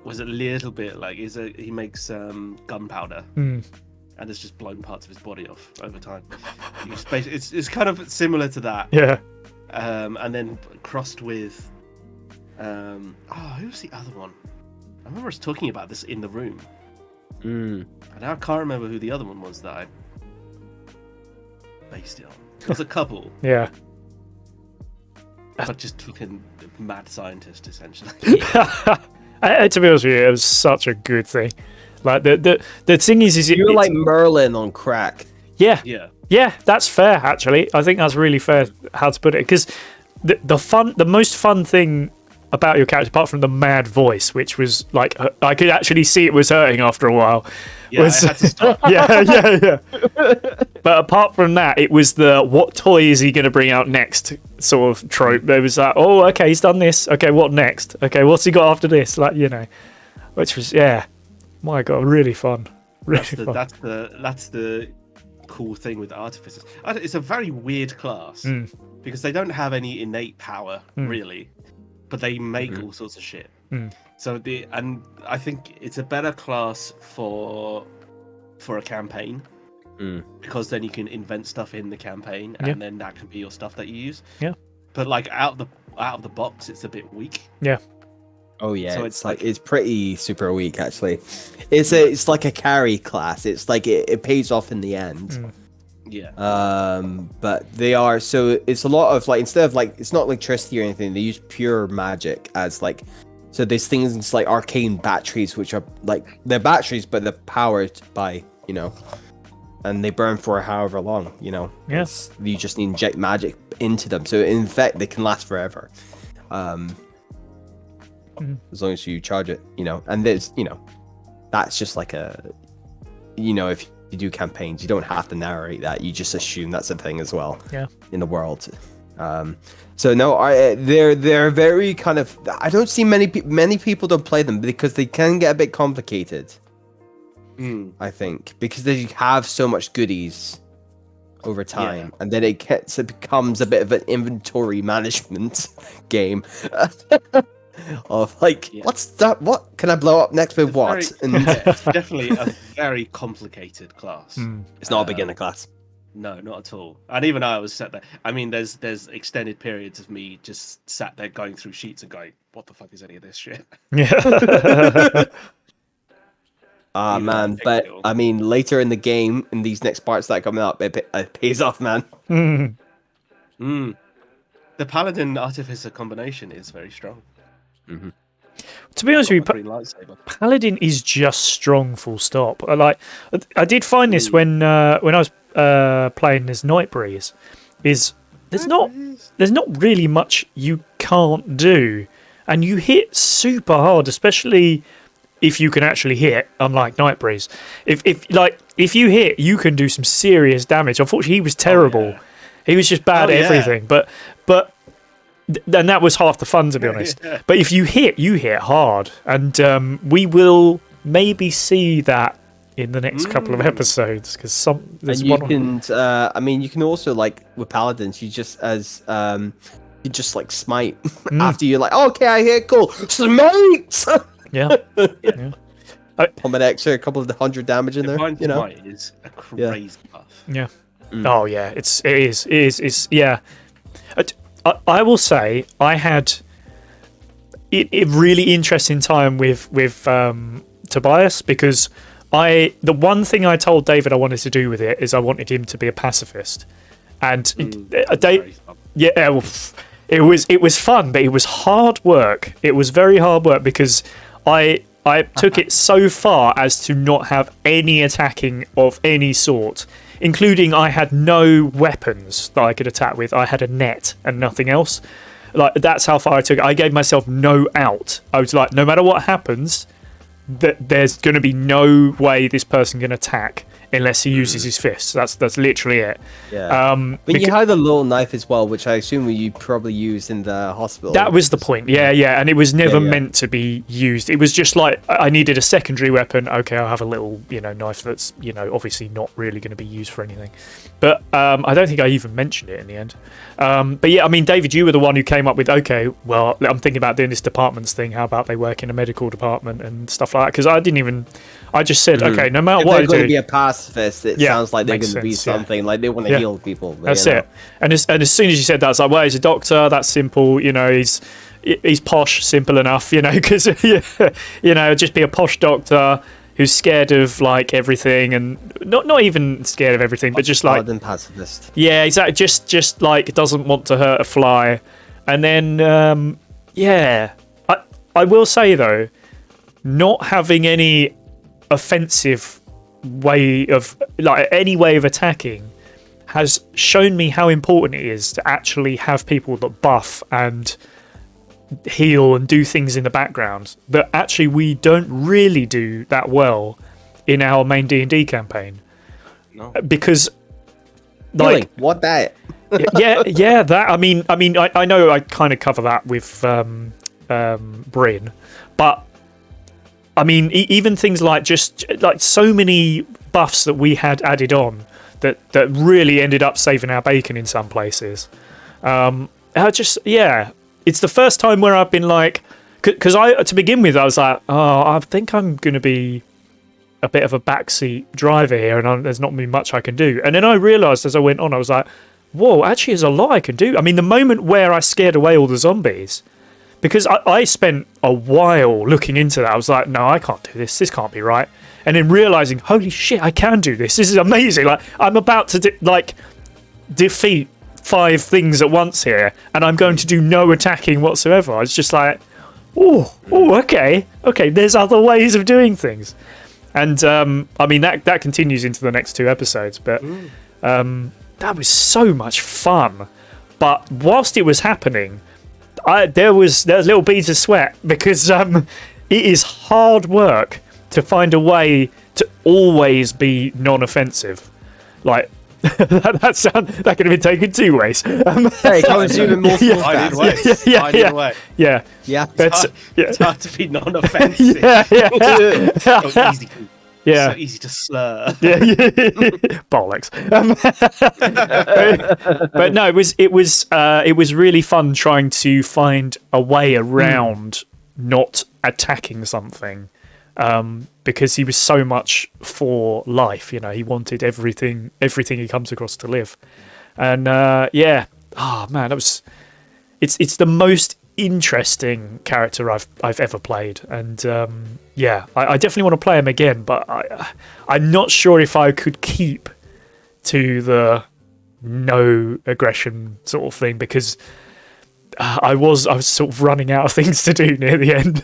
was a little bit like he makes gunpowder. And has just blown parts of his body off over time. It's kind of similar to that. Yeah. And then crossed with who's the other one? I remember us talking about this in the room. And now I can't remember who the other one was that I based it on. There's a couple. Yeah. But just fucking mad scientist, essentially. To be honest with you, it was such a good thing. Like the thing is You're like Merlin on crack. Yeah. Yeah. Yeah, that's fair. Actually, I think that's really fair how to put it, because the most fun thing about your character, apart from the mad voice, which was like I could actually see it was hurting after a while. Yeah, I had to stop. yeah. But apart from that, it was the what toy is he going to bring out next sort of trope. It was like, oh, okay, he's done this. Okay, what next? Okay, what's he got after this? Like, which was my god, really fun. Really fun. That's the cool thing with artificers. It's a very weird class because they don't have any innate power really, but they make all sorts of shit. So I think it's a better class for a campaign because then you can invent stuff in the campaign and then that can be your stuff that you use. Yeah. But like out of the box, it's a bit weak. Yeah. Oh yeah, so it's pretty super weak actually. It's like a carry class. It's like it pays off in the end. Yeah. But they are so it's a lot of like instead of like it's not electricity or anything. They use pure magic as like so there's things like arcane batteries which are like they're batteries but they're powered by and they burn for however long Yes. You just need to inject magic into them so in fact they can last forever. As long as you charge it, and there's, that's just like a, if you do campaigns, you don't have to narrate that. You just assume that's a thing as well. Yeah. In the world. So no, they're very kind of. I don't see many people don't play them because they can get a bit complicated. I think because they have so much goodies over time, and then it becomes a bit of an inventory management game. Of like, what's that? What can I blow up next with what? It's definitely a very complicated class. It's not a beginner class. No, not at all. And even I was sat there. I mean, there's extended periods of me just sat there going through sheets and going, "What the fuck is any of this shit?" Yeah. Man, but I mean, later in the game, in these next parts that are coming up, it pays off, man. The Paladin Artificer combination is very strong. To be honest with you, Paladin is just strong. Full stop. I did find this when I was playing as Nightbreeze. There's not really much you can't do, and you hit super hard, especially if you can actually hit, unlike Nightbreeze. If you hit, you can do some serious damage. Unfortunately, he was terrible. yeah. He was just bad at yeah. everything. But and that was half the fun, to be honest. Yeah. But if you hit hard, and we will maybe see that in the next couple of episodes, because there's And you one. can, I mean, you can also like with paladins, you just you just like smite after you're like, okay, I hit, cool, smite. Yeah. Yeah. Pump an extra, a couple of 100 damage in there. Divine You know, Smite is a crazy buff. Yeah. Oh yeah, it is. Yeah. I will say I had a really interesting time with Tobias, because the one thing I told David I wanted to do with it is I wanted him to be a pacifist, and yeah, it was fun, but it was hard work. It was very hard work because I took it so far as to not have any attacking of any sort, including I had no weapons that I could attack with. I had a net and nothing else. Like, that's how far I took it. I gave myself no out. I was like, no matter what happens, there's going to be no way this person can attack unless he uses his fists. That's literally it. yeah. But you had a little knife as well, which I assume you probably used in the hospital. That was the point. Yeah, and it was never Yeah. meant to be used. It was just like I needed a secondary weapon. Okay, I'll have a little, knife that's, obviously not really going to be used for anything. But I don't think I even mentioned it in the end. But yeah, I mean, David, you were the one who came up with, okay, well, I'm thinking about doing this departments thing. How about they work in a medical department and stuff like that? Because I just said, okay, no matter If what they're I going do, to be a pacifist, it sounds like they're makes going to be sense, yeah. something like they want to heal people. But, that's it. And as soon as you said that, it's like, well, he's a doctor. That's simple. He's posh, simple enough. Because just be a posh doctor who's scared of like everything, and not even scared of everything, but just like than pacifist. Yeah, exactly. Just like doesn't want to hurt a fly. And then I will say though, not having any offensive way of any way of attacking has shown me how important it is to actually have people that buff and heal and do things in the background that actually we don't really do that well in our main D&D campaign. No. Because Healing, what that? yeah, that I mean I know I kind of cover that with Bryn, but I mean even things like just like so many buffs that we had added on that really ended up saving our bacon in some places. It's the first time where I've been like, because to begin with I was like, oh, I think I'm going to be a bit of a backseat driver here, and there's not really much I can do. And then I realised as I went on, I was like, whoa, actually there's a lot I can do. I mean, the moment where I scared away all the zombies, because I spent a while looking into that, I was like, no, I can't do this. This can't be right. And then realising, holy shit, I can do this. This is amazing. Like, I'm about to defeat 5 things at once here, and I'm going to do no attacking whatsoever. I was just like, oh, okay, there's other ways of doing things. And I mean that continues into the next 2 episodes, but that was so much fun. But whilst it was happening, there was little beads of sweat, because it is hard work to find a way to always be non-offensive. Like that could have been taken 2 ways. Hey, come and zoom in more. I need ways. Yeah. It's hard to be non-offensive. So easy. Yeah. So easy to slur. Bollocks. But no, it was really fun trying to find a way around not attacking something, because he was so much for life. He wanted everything he comes across to live. And oh man, it's the most interesting character I've ever played, and I definitely want to play him again, but I'm not sure if I could keep to the no aggression sort of thing, because I was sort of running out of things to do near the end.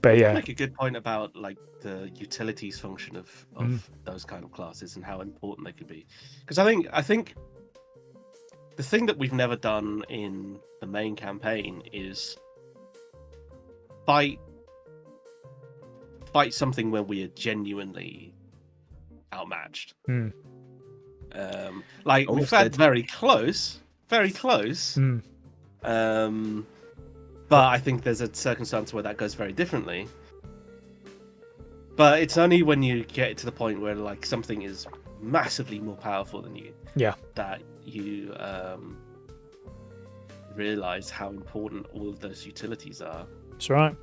But yeah, Make a good point about like the utilities function of those kind of classes and how important they could be, because I think the thing that we've never done in the main campaign is fight fight something where we are genuinely outmatched. Like we've had very close. But I think there's a circumstance where that goes very differently. But it's only when you get to the point where like something is massively more powerful than you, that you realize how important all of those utilities are. That's right.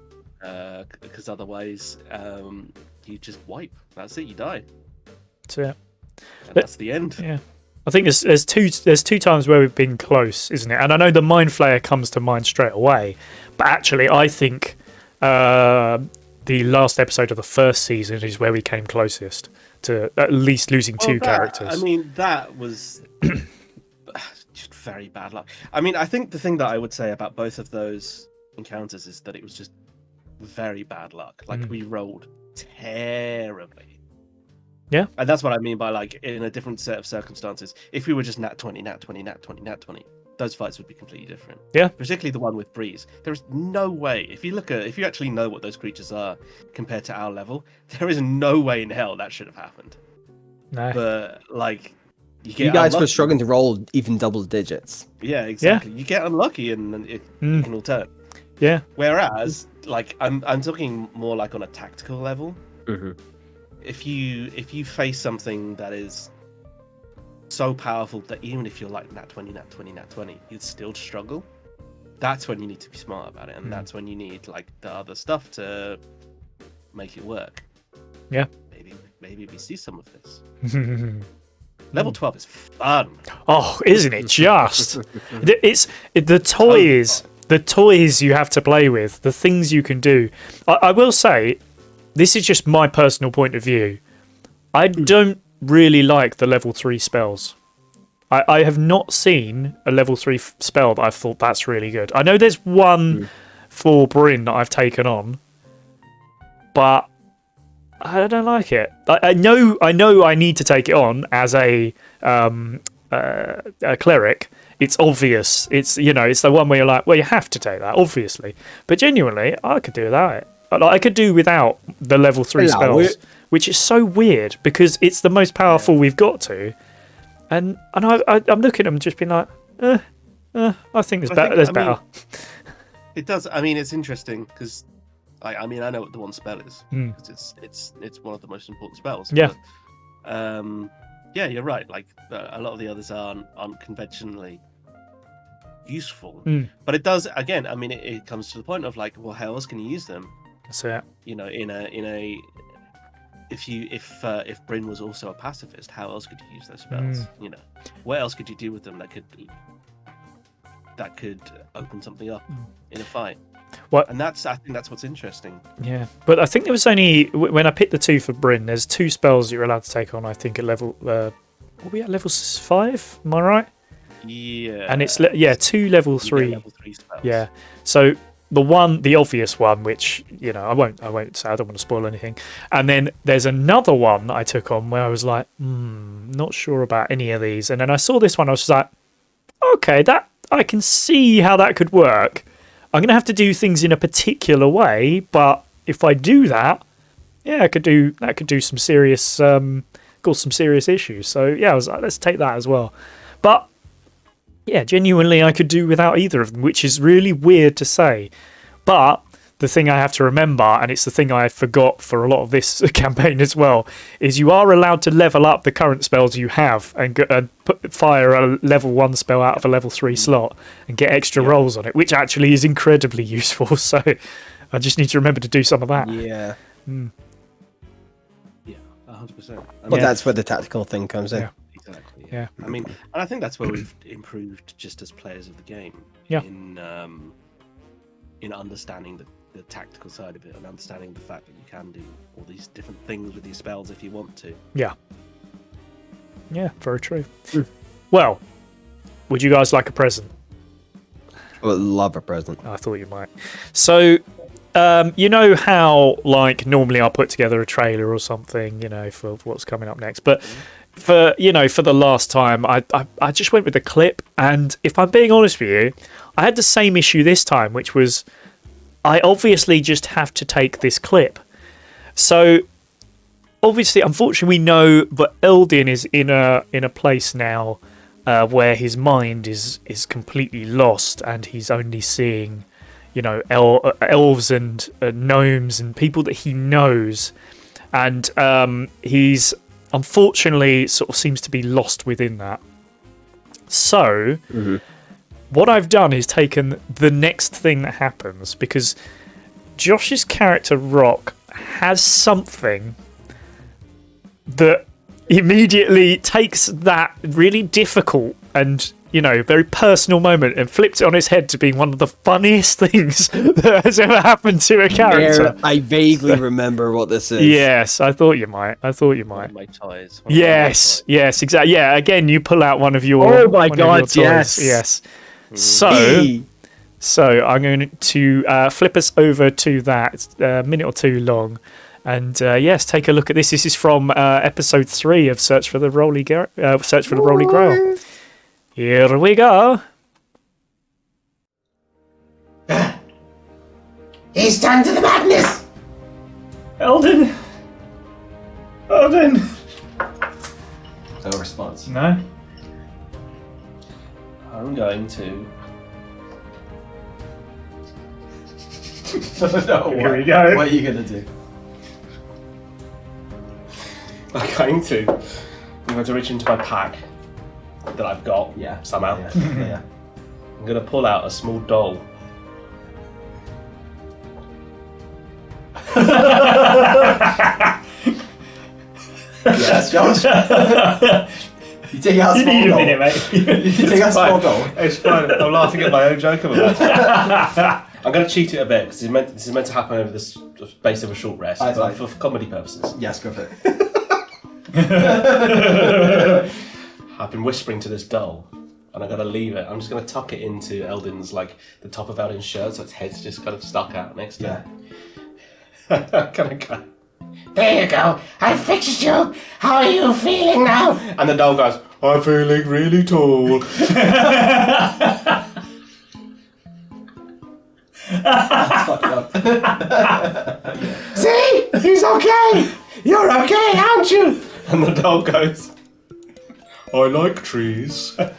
Because otherwise, you just wipe. That's it. You die. That's it. And that's the end. Yeah. I think there's two times where we've been close, isn't it? And I know the Mind Flayer comes to mind straight away, but actually I think the last episode of the first season is where we came closest to at least losing two characters. I mean, that was just very bad luck. I mean, I think the thing that I would say about both of those encounters is that it was just very bad luck. Like we rolled terribly. Yeah. And that's what I mean by like in a different set of circumstances. If we were just nat 20, those fights would be completely different. Yeah. Particularly the one with Breeze. There's no way, if you actually know what those creatures are compared to our level, there is no way in hell that should have happened. No. But like you guys were struggling to roll even double digits. Yeah, exactly. Yeah. You get unlucky and you can all turn. Yeah. Whereas, like I'm talking more like on a tactical level. Mm-hmm. If you face something that is so powerful that even if you're like nat 20, you'd still struggle. That's when you need to be smart about it, and that's when you need like the other stuff to make it work. Yeah. Maybe we see some of this. Level 12 is fun. Oh, isn't it just? It's the toys. The toys you have to play with, the things you can do. I will say, this is just my personal point of view. I don't really like the level 3 spells. I have not seen a level 3 spell that I've thought that's really good. I know there's one for Bryn that I've taken on, but I don't like it. I know I need to take it on as a cleric. It's obvious. It's it's the one where you're like, well, you have to take that, obviously. But genuinely, I could do without it. I could do without the level 3 spells, which is so weird because it's the most powerful we've got to. And I'm looking at them just being like, I think there's better. It does. I mean, it's interesting because I know what the one spell is because it's one of the most important spells. Yeah. But, yeah, you're right. Like a lot of the others aren't conventionally useful, but it does. Again, I mean, it comes to the point of like, well, how else can you use them? That's it. If Bryn was also a pacifist, how else could you use those spells? What else could you do with them that could open something up in a fight? What? And I think that's what's interesting. Yeah, but I think there was only when I picked the 2 for Bryn. There's 2 spells you're allowed to take on. I think at level. What are we at level 5? Am I right? Yeah. And it's 2 level 3. Level 3 spells. Yeah. So the obvious one, which I won't say, I don't want to spoil anything. And then there's another one that I took on where I was like, not sure about any of these. And then I saw this one, I was just like, okay, that I can see how that could work. I'm gonna have to do things in a particular way, but if I do that, yeah, that could do some serious cause some serious issues. So yeah, I was like, let's take that as well. But yeah, genuinely, I could do without either of them, which is really weird to say. But the thing I have to remember, and it's the thing I forgot for a lot of this campaign as well, is you are allowed to level up the current spells you have and fire a level 1 spell out of a level 3 slot and get extra rolls on it, which actually is incredibly useful. So I just need to remember to do some of that. Yeah. Yeah, 100%. Well, that's where the tactical thing comes in. Exactly. Yeah. I mean, and I think that's where we've improved just as players of the game. Yeah. In understanding the tactical side of it and understanding the fact that you can do all these different things with your spells if you want to. Yeah. Yeah, very true. Well, would you guys like a present? I would love a present. I thought you might. So, you know how, like, normally I'll put together a trailer or something, for what's coming up next. But for the last time, I just went with the clip. And if I'm being honest with you, I had the same issue this time, which was I obviously just have to take this clip. So obviously, unfortunately, we know, but Eldin is in a place now where his mind is completely lost, and he's only seeing, elves and gnomes and people that he knows, and he's unfortunately sort of seems to be lost within that. So, what I've done is taken the next thing that happens, because Josh's character Rock has something that immediately takes that really difficult and very personal moment and flips it on his head to being one of the funniest things that has ever happened to a character. I vaguely remember what this is. Yes, I thought you might. One of my toys. Yes, exactly. Yeah, again, you pull out one of your. Oh my one of your God! toys. Yes. So I'm going to flip us over to that. It's a minute or two long. And yes, take a look at this. This is from episode 3 of Search for the Roly Grail. Here we go. He's turned to the madness! Eldin. No response. No. I'm going to. Here we go. What are you gonna do? I'm going to reach into my pack that I've got somehow. Yeah. I'm going to pull out a small doll. Yes, Josh. You take out a small doll. mate. You take out a small doll. It's fine. I'm laughing at my own joke about it. I'm going to cheat it a bit because this is meant to happen over the space of a short rest, but for comedy purposes. Yes, go for it. I've been whispering to this doll, and I'm going to leave it. I'm just going to tuck it into Eldin's, the top of Eldin's shirt, so its head's just kind of stuck out next to it. Can I go? There you go. I fixed you. How are you feeling now? And the doll goes, I'm feeling really tall. See? He's okay. You're okay, aren't you? And the doll goes, I like trees. And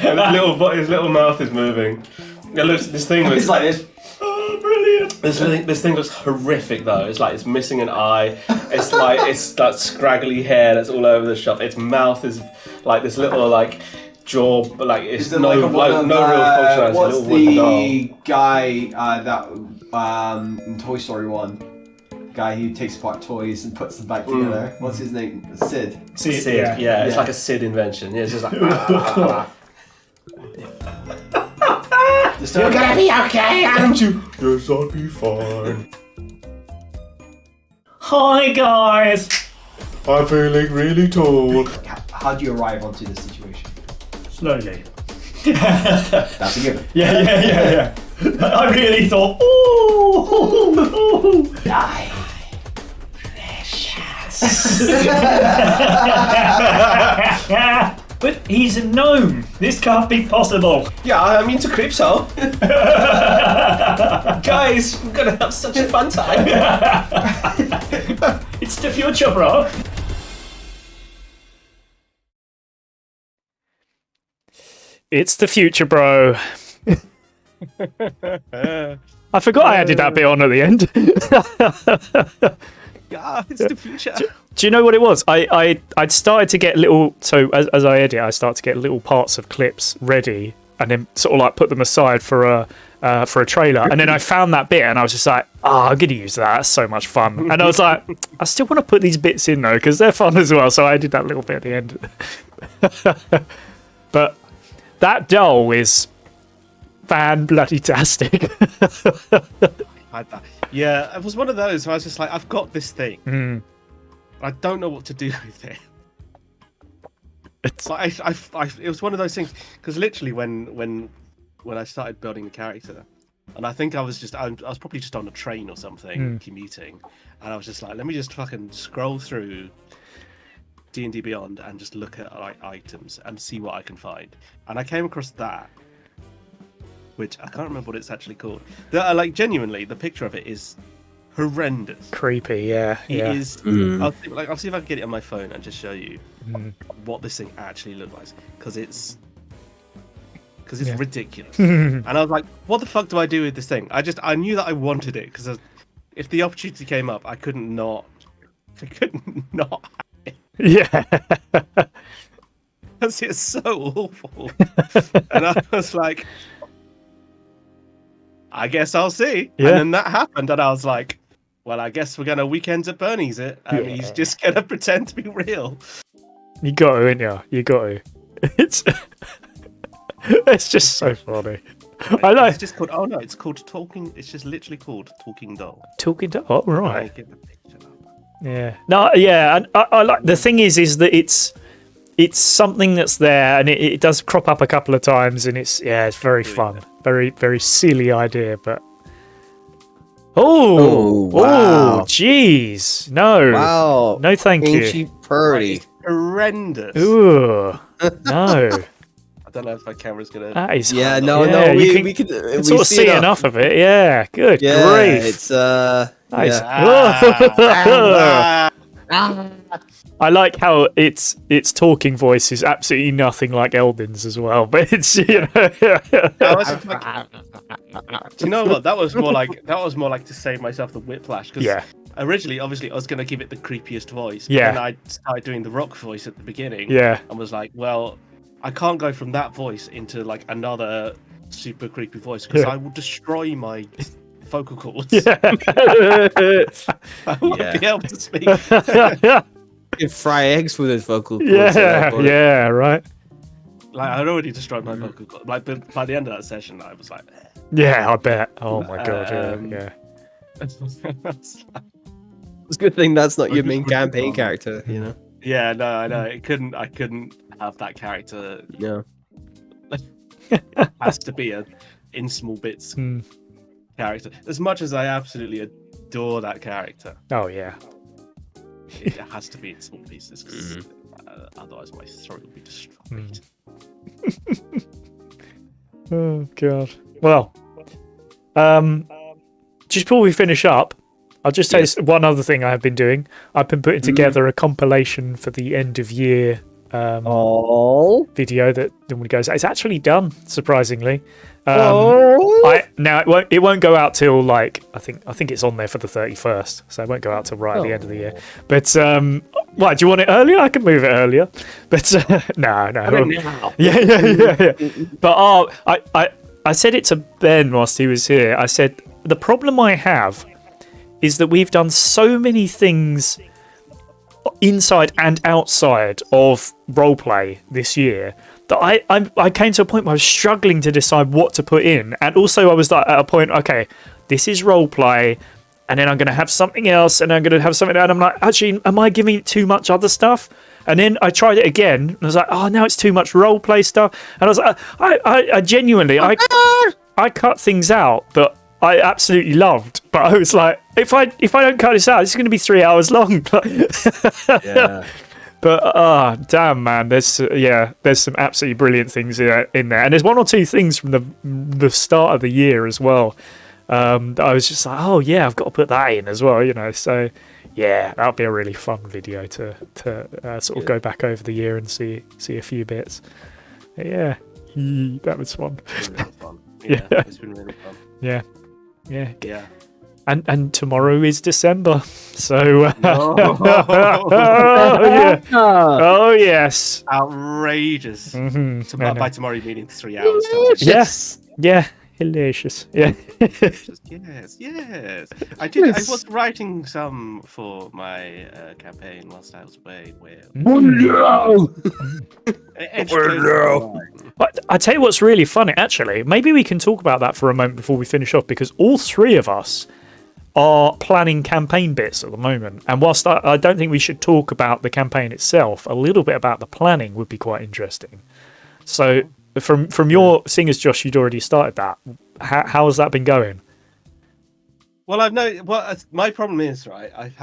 his little mouth is moving. This thing looks It's like this. Oh, brilliant! This thing looks horrific though. It's missing an eye. It's that scraggly hair that's all over the shop. Its mouth is like this little jaw, but it's no real functionality. What's little wooden the doll. guy that in Toy Story 1? Guy who takes apart toys and puts them back together. What's his name? Sid. Sid. Yeah, it's like a Sid invention. Yeah, it's just like. You're gonna be okay, aren't you? Yes, I'll be fine. Hi guys. I'm feeling really tall. How do you arrive onto this situation? Slowly. That's a given. Yeah. I really thought, ooh. Die, precious. But he's a gnome. This can't be possible. Yeah, I'm into Calypso. Guys, we're gonna have such a fun time. It's the future, bro. It's the future, bro. I forgot I added that bit on at the end. Yeah, it's the future. Do you know what it was? I'd started to get little. So as I edit, I start to get little parts of clips ready, and then sort of put them aside for a trailer. And then I found that bit, and I was just like, I'm gonna use that. That's so much fun. And I was like, I still want to put these bits in though because they're fun as well. So I did that little bit at the end. But that doll is fan-bloody-tastic. Yeah, it was one of those where I was just like, I've got this thing. I don't know what to do with it. It was one of those things because literally when I started building the character, and I think I was probably just on a train or something commuting, and I was just like, let me just fucking scroll through D&D Beyond and just look at items and see what I can find, and I came across that, which I can't remember what it's actually called. Genuinely, the picture of it is horrendous. Creepy, yeah. It yeah. is. I'll see if I can get it on my phone and just show you what this thing actually looks like, because it's ridiculous. And I was like, what the fuck do I do with this thing? I knew that I wanted it, because if the opportunity came up, I couldn't not. Yeah. Because it's so awful. And I was like, I guess I'll see. Yeah. And then that happened, and I was like, well, I guess we're gonna Weekends at Bernie's it, and he's just gonna pretend to be real. You got to, ain't you? You got to. It's just so funny. I like. It's just called. Oh no, it's called Talking. It's just literally called Talking Doll. Talking to. Oh, right. I'll get the picture up. Yeah. No. Yeah. And I like the thing is that it's something that's there, and it does crop up a couple of times, and it's very fun, very very silly idea, but. Oh, wow. Jeez. No. Wow. No, thank Ain't you. she pretty? Horrendous. Ooh. No. I don't know if my camera's gonna. That is. Yeah, no. we can sort of see enough of it. Yeah. Good Yeah, grief. it's Nice. yeah. I like how its talking voice is absolutely nothing like Eldon's as well, but it's Do you know what? That was more like to save myself the whiplash, because originally, obviously, I was gonna give it the creepiest voice. But then I started doing the rock voice at the beginning. Yeah. And was like, well, I can't go from that voice into like another super creepy voice, because I will destroy my vocal cords. Yeah. I won't be able to speak. He'd fry eggs with his vocal cords. Yeah, right. Like, I'd already destroyed my vocal cords. Like, by the end of that session, I was like, Yeah, I bet. Oh my god, yeah. It's a good thing that's not your main campaign character, you know. Yeah, no, I know. I couldn't have that character. Yeah. Has to be in small bits character. As much as I absolutely adore that character. Oh yeah. It has to be in small pieces, because otherwise my throat will be destroyed. Oh god. Well, just before we finish up, I'll just say one other thing I have been doing. I've been putting together a compilation for the end of year video that normally goes. It's actually done, surprisingly. It won't go out till like I think it's on there for the 31st, so it won't go out till right at the end of the year. But what, do you want it earlier? I can move it earlier. But no. Yeah. But I said it to Ben whilst he was here. I said the problem I have is that we've done so many things inside and outside of roleplay this year that I came to a point where I was struggling to decide what to put in, and also I was at a point, okay, this is roleplay, and then I'm going to have something else, and I'm going to have something, and I'm like, actually, am I giving it too much other stuff? And then I tried it again, and I was like, oh, now it's too much roleplay stuff, and I was like, I genuinely, I cut things out that I absolutely loved, but I was like, if I don't cut this out, it's going to be 3 hours long. Yeah. But damn, man, there's some absolutely brilliant things in there, and there's one or two things from the start of the year as well that I was just like, oh yeah, I've got to put that in as well, you know. So yeah, that'll be a really fun video to sort of go back over the year and see a few bits. Yeah, that was fun. It's been really fun. Yeah, it's been really fun. Yeah. Yeah. And tomorrow is December, so oh yes, outrageous. By tomorrow, you mean in 3 hours. Yes, yeah, hilarious. Yeah. Yes. I was writing some for my campaign whilst I was away. But I tell you what's really funny, actually. Maybe we can talk about that for a moment before we finish off, because all three of us are planning campaign bits at the moment. And whilst I don't think we should talk about the campaign itself, a little bit about the planning would be quite interesting. So from your, seeing as Josh, you'd already started that, how has that been going? Well, my problem is, right, I've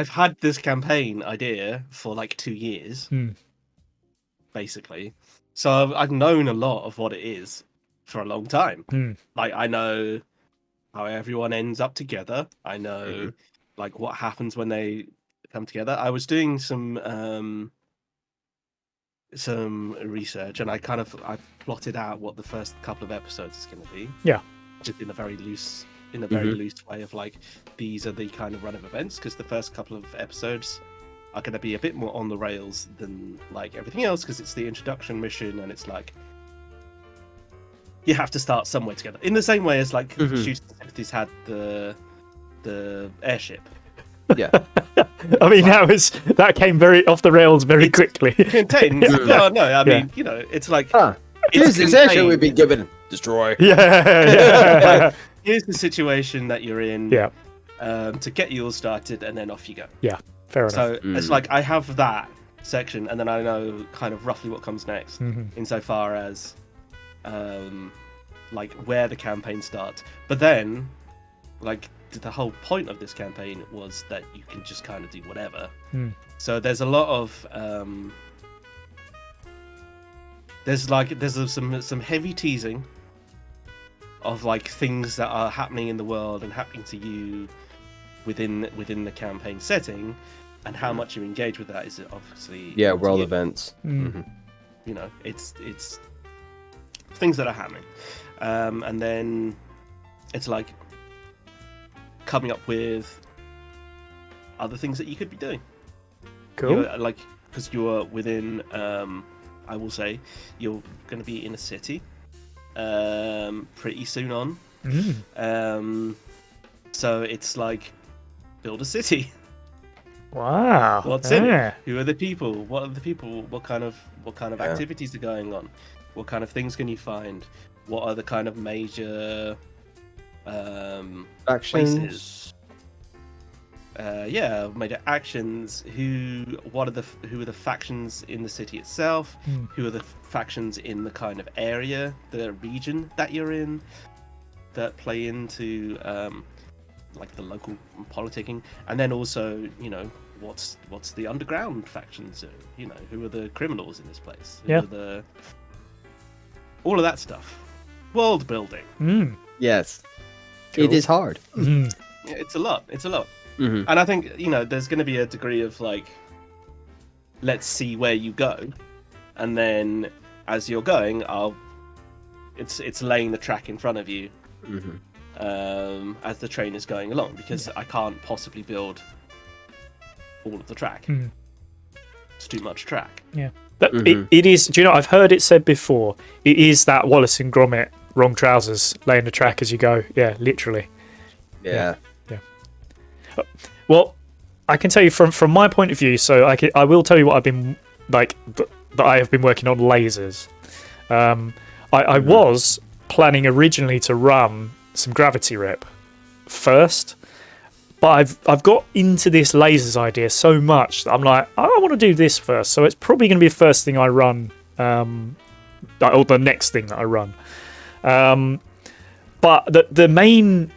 had this campaign idea for like 2 years, basically. So I've known a lot of what it is for a long time. Like, I know how everyone ends up together. I know like what happens when they come together. I was doing some research, and I plotted out what the first couple of episodes is going to be. Yeah. Just in a very loose way of like, these are the kind of run of events, because the first couple of episodes are going to be a bit more on the rails than like everything else, because it's the introduction mission, and it's like you have to start somewhere together. In the same way as like Shooting Sympathies had the airship. Yeah. I mean, that came very off the rails very quickly. Contains. No, I mean, you know, it's like Here's this airship we've been given. Destroy. Yeah. Here's the situation that you're in. Yeah. To get you all started, and then off you go. Yeah. Fair enough. So it's like I have that section, and then I know kind of roughly what comes next, insofar as like where the campaign starts. But then, like, the whole point of this campaign was that you can just kind of do whatever. So there's a lot of there's some heavy teasing of like things that are happening in the world and happening to you within the campaign setting, and how much you engage with that is obviously world events. You know, it's things that are happening, and then it's like coming up with other things that you could be doing. Cool. Like, because you're within, I will say, you're going to be in a city pretty soon on. So it's like, build a city. Wow. What's in it? Who are the people? What are the people? What kind of activities are going on? What kind of things can you find? What are the kind of major Actions. places? Major actions. Who are the factions in the city itself? Who are the factions in the kind of area, the region that you're in, that play into like the local politicking? And then also, you know, what's the underground factions? You know, who are the criminals in this place? Who are all of that stuff. World building. Yes. Cool. It is hard. Yeah, it's a lot. And I think, you know, there's going to be a degree of like, let's see where you go, and then as you're going, it's laying the track in front of you as the train is going along, because I can't possibly build all of the track. It's too much track. Yeah. It is. Do you know? I've heard it said before. It is that Wallace and Gromit wrong trousers laying the track as you go. Yeah, literally. Yeah. Well, I can tell you from my point of view. So I will tell you what I've been like. That I have been working on lasers. I was planning originally to run some gravity rep first, but I've got into this lasers idea so much that I'm like, I want to do this first. So it's probably going to be the first thing I run, or the next thing that I run. But the main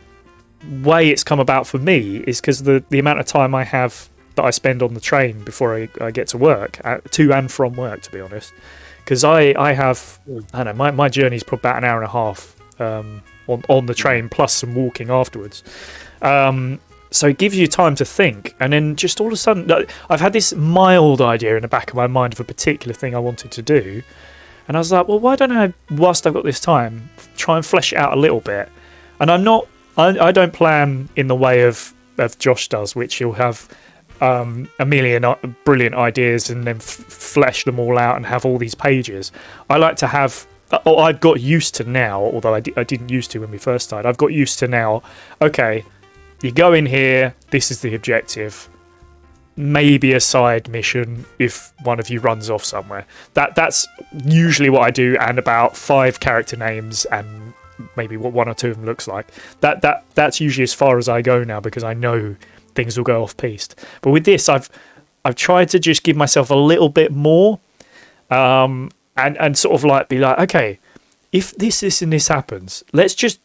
way it's come about for me is because the amount of time I have that I spend on the train before I get to work, to and from work, to be honest. Because I have, I don't know, my journey's probably about an hour and a half on the train, plus some walking afterwards. So it gives you time to think, and then just all of a sudden, I've had this mild idea in the back of my mind of a particular thing I wanted to do, and I was like, well, why don't I, whilst I've got this time, try and flesh it out a little bit? And I don't plan in the way of Josh does, which he'll have a million brilliant ideas and then flesh them all out and have all these pages. I like to have, I've got used to now, although I didn't used to when we first started, I've got used to now, okay, you go in here, this is the objective, maybe a side mission if one of you runs off somewhere. That's usually what I do, and about 5 character names and maybe what 1 or 2 of them looks like. That's usually as far as I go now, because I know things will go off piste. But with this, I've tried to just give myself a little bit more, and sort of like be like, okay, if this and this happens, let's just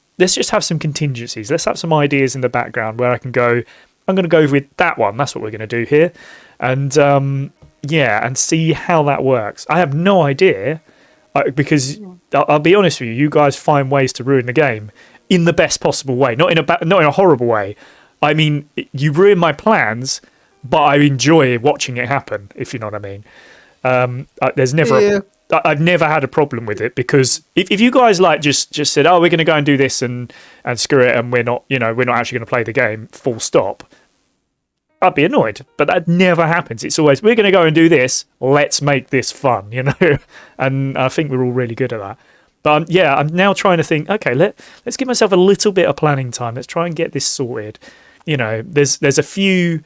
have some contingencies. Let's have some ideas in the background where I can go, I'm going to go with that one. That's what we're going to do here. And and see how that works. I have no idea, because I'll be honest with you, you guys find ways to ruin the game. in the best possible way, not in a horrible way. I mean, you ruin my plans, but I enjoy watching it happen. If you know what I mean. There's never. I've never had a problem with it, because if you guys like just said, oh, we're going to go and do this and screw it, and we're not actually going to play the game, full stop, I'd be annoyed. But that never happens. It's always, we're going to go and do this, let's make this fun, and I think we're all really good at that. But I'm now trying to think, okay, let's give myself a little bit of planning time. Let's try and get this sorted. There's a few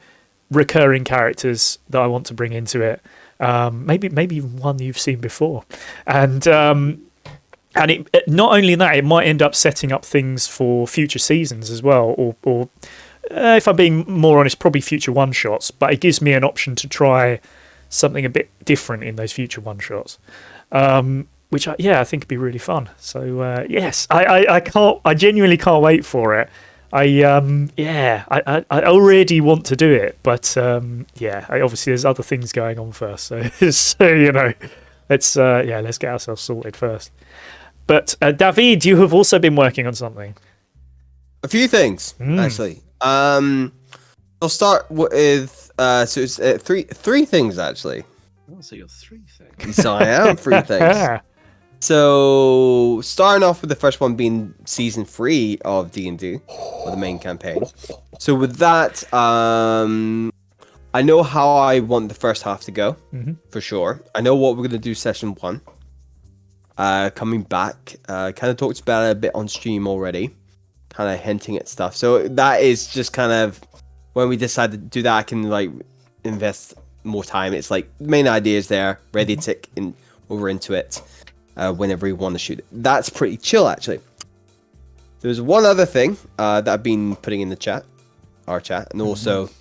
recurring characters that I want to bring into it. Maybe one you've seen before, and it not only that, it might end up setting up things for future seasons as well, or if I'm being more honest, probably future one shots. But it gives me an option to try something a bit different in those future one shots, which I think would be really fun. So yes, I genuinely can't wait for it. I already want to do it, but obviously there's other things going on first. So let's get ourselves sorted first. But David, you have also been working on something. A few things, actually. I'll start with so it's three things actually. Oh, so you're 3 things. So I am 3 things. So, starting off with the first one being season 3 of D&D, or the main campaign. So with that, I know how I want the first half to go, for sure. I know what we're going to do session 1. Coming back, kind of talked about it a bit on stream already, kind of hinting at stuff. So that is just kind of, when we decide to do that, I can invest more time. It's main ideas there, ready to tick over into it. Whenever you want to shoot it. That's pretty chill, actually. There's one other thing that I've been putting in our chat, and also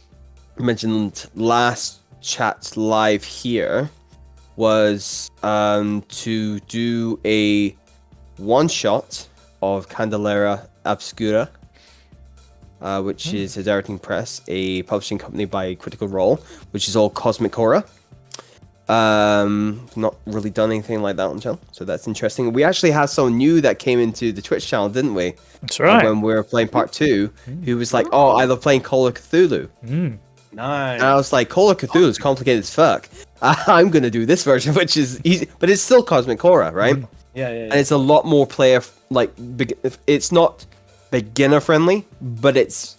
mentioned last chat live here, was to do a one-shot of Candelera Obscura, which is a directing press, a publishing company by Critical Role, which is all cosmic horror. Not really done anything like that until, so that's interesting. We actually had someone new that came into the Twitch channel, didn't we? That's right. When we were playing part 2, who was like, "Oh, I love playing Call of Cthulhu." Nice. And I was like, "Call of Cthulhu is complicated as fuck. I'm gonna do this version, which is easy, but it's still cosmic horror, right? Yeah. And it's a lot more player it's not beginner friendly, but it's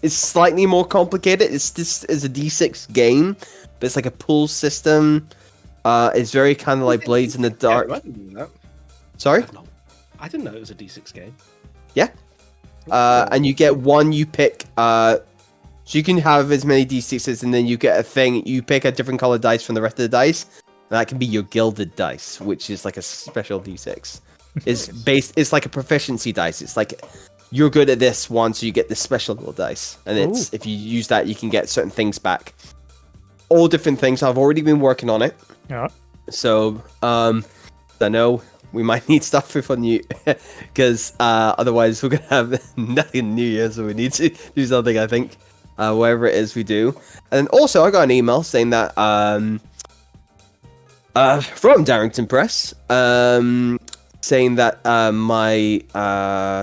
slightly more complicated. It's a D6 game. But it's like a pull system. It's very kind of like Blades in the Dark. I didn't know that. Sorry? I didn't know it was a D6 game. Yeah. And you get one, you pick. So you can have as many D6s, and then you get a thing. You pick a different color dice from the rest of the dice. And that can be your gilded dice, which is like a special D6. It's like a proficiency dice. It's like you're good at this one, so you get this special little dice. And if you use that, you can get certain things back. All different things. I've already been working on it. Yeah. So, I know we might need stuff for New, because otherwise we're gonna have nothing New Year. So we need to do something. I think, whatever it is we do. And also, I got an email saying that from Darrington Press, saying that my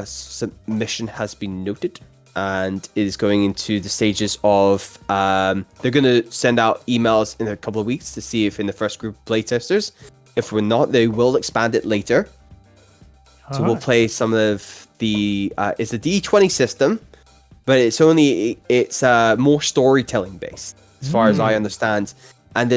submission has been noted. And it is going into the stages of they're going to send out emails in a couple of weeks to see if in the first group of playtesters. If we're not, they will expand it later. So we'll play some of the it's a D20 system, but it's more storytelling based as far as I understand. And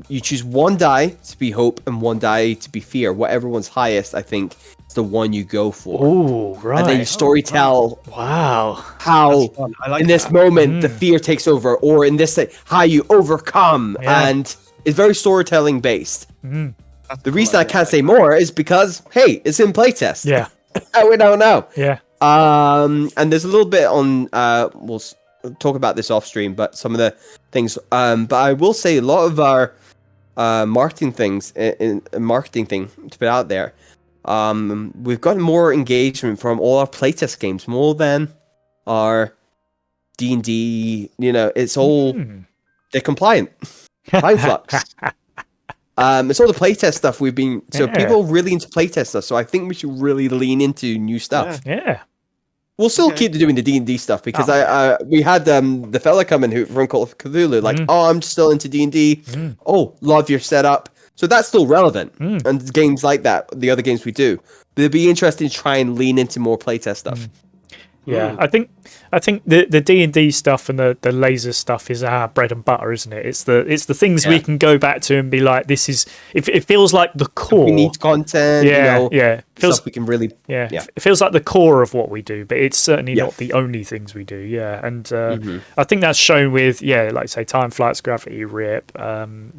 you choose one die to be hope and one die to be fear. Whatever one's highest, I think, is the one you go for. Oh, right. And then you storytell how in this moment the fear takes over, or in this how you overcome. Yeah. And it's very storytelling based. The reason I can't say more is because, hey, it's in playtest. Yeah. We don't know. Yeah. And there's a little bit on we'll talk about this off stream, but some of the things. But I will say a lot of our marketing things, marketing thing to put out there. We've got more engagement from all our playtest games, more than our D&D. It's all they're compliant. Time flux. It's all the playtest stuff we've been. So people really into playtest stuff. So I think we should really lean into new stuff. Yeah. We'll still Okay. keep doing the D&D stuff because we had the fella come in from Call of Cthulhu, like, oh, I'm still into D&D. Oh, love your setup. So that's still relevant. And games like that, the other games we do, they'd be interesting to try and lean into more playtest stuff. Yeah, I think the D&D stuff and the laser stuff is our bread and butter, isn't it? It's the things we can go back to and be like, this is. It feels like the core. We need content. Yeah. Feels stuff we can really. Yeah. It feels like the core of what we do, but it's certainly not the only things we do. Yeah, and I think that's shown with like I say, Time Flights, Gravity Rip,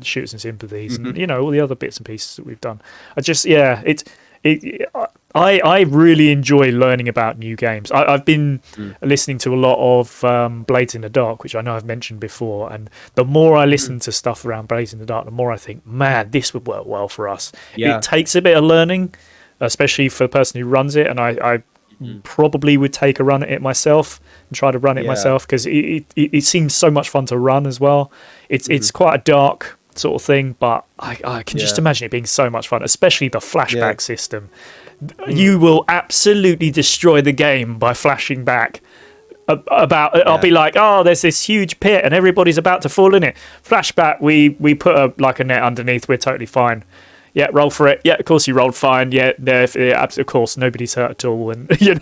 Shooters and Sympathies, and all the other bits and pieces that we've done. I really enjoy learning about new games. I've been listening to a lot of Blades in the Dark, which I know I've mentioned before, and the more I listen to stuff around Blades in the Dark, the more I think, man, this would work well for us. Yeah. It takes a bit of learning, especially for the person who runs it, and I probably would take a run at it myself and try to run it myself, because it seems so much fun to run as well. It's quite a dark sort of thing, but I can just imagine it being so much fun, especially the flashback system. You will absolutely destroy the game by flashing back I'll be like, oh, there's this huge pit and everybody's about to fall in it. Flashback, we put a net underneath, we're totally fine. Yeah, roll for it. Yeah, of course you rolled fine. Yeah, of course nobody's hurt at all. And here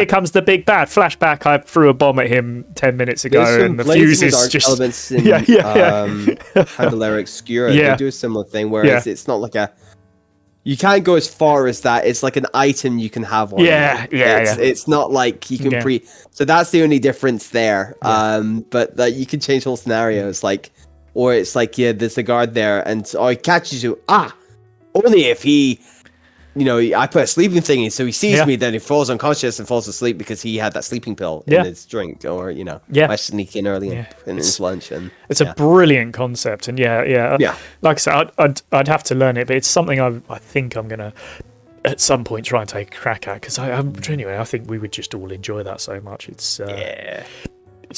comes the big bad. Flashback, I threw a bomb at him 10 minutes ago, and the fuse is just elements in Candelaria Obscura. They do a similar thing, whereas it's not like you can't go as far as that. It's like an item you can have on. It's not like you can So that's the only difference there. But you can change whole scenarios, or it's like, there's a guard there, and he catches you. Only if he, I put a sleeping thing in, so he sees me, then he falls unconscious and falls asleep because he had that sleeping pill in his drink, or I sneak in early in his lunch. And it's a brilliant concept, and like I said, I'd have to learn it, but it's something I think I'm gonna at some point try and take a crack at, because I think we would just all enjoy that so much. It's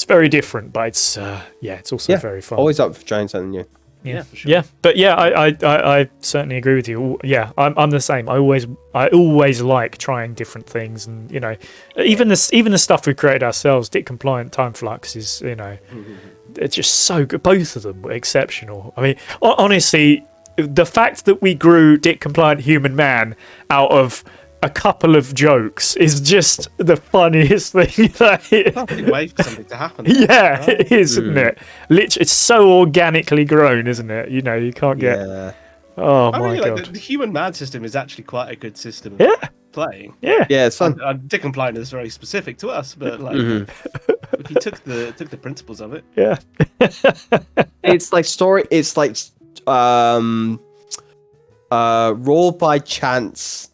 very different, but it's also very fun. Always up for trying something new. Yeah, for sure. Yeah, but I certainly agree with you. Yeah, I'm the same. I always like trying different things, and even the stuff we created ourselves, Dick Compliant, Time Flux is they're just so good. Both of them were exceptional. I mean, honestly, the fact that we grew Dick Compliant Human Man out of a couple of jokes is just the funniest thing. Can't wait for something to happen. Yeah, it is, isn't it? Literally, it's so organically grown, isn't it? You can't get. Yeah. Oh my god! The human man system is actually quite a good system of playing. Yeah, it's fun. Dick and Blind is very specific to us, but if you took the principles of it, it's like story. It's like roll by chance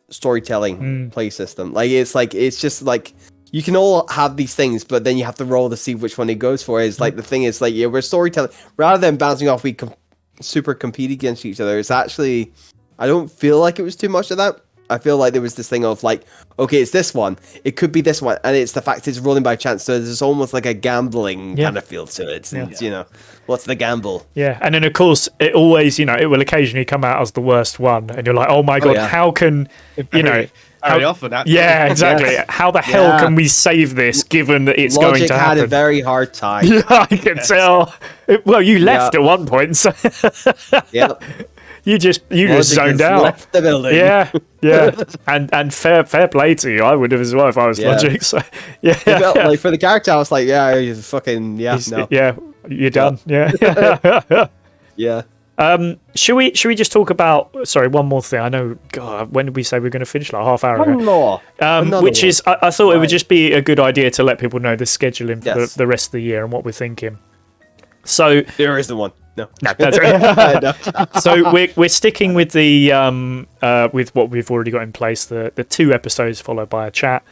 storytelling play system. It's just like you can all have these things, but then you have to roll to see which one he goes for. Is like the thing is we're storytelling rather than bouncing off. We super compete against each other. It's actually, I don't feel like it was too much of that. I feel like there was this thing of okay, it's this one, it could be this one, and it's the fact it's rolling by chance, so there's almost like a gambling kind of feel to it. And, what's the gamble? Yeah, and then of course it always, it will occasionally come out as the worst one, and you're like, oh my god, how can very often? Actually. Yeah, exactly. Yes. How the hell can we save this, given that it's going to happen? Logic had a very hard time. Yeah, I can tell. Well, you left at one point, so You just zoned out. Left the building. Yeah. And fair play to you. I would have as well if I was Logic. So felt for the character, I was like, he's fucking no. Yeah, you're done. Yeah. Yeah. Should we just talk about? Sorry, one more thing. I know. God, when did we say we were going to finish? Like half hour ago. Which is, I thought it would just be a good idea to let people know the scheduling for the rest of the year and what we're thinking. So there is the one. No, that's right. No. So we're sticking with the with what we've already got in place. The 2 episodes followed by a chat.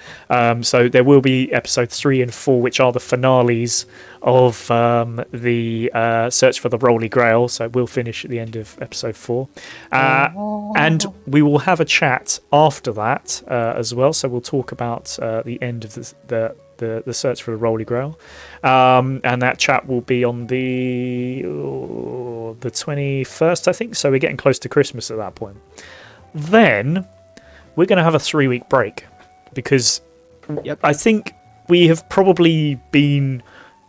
So there will be episodes 3 and 4, which are the finales of the search for the Holy Grail. So we'll finish at the end of episode 4, and we will have a chat after that as well. So we'll talk about the end of the search for the Holy Grail, and that chat will be on the 21st, I think. So we're getting close to Christmas at that point. Then we're going to have a 3-week break because Yep. I think we have probably been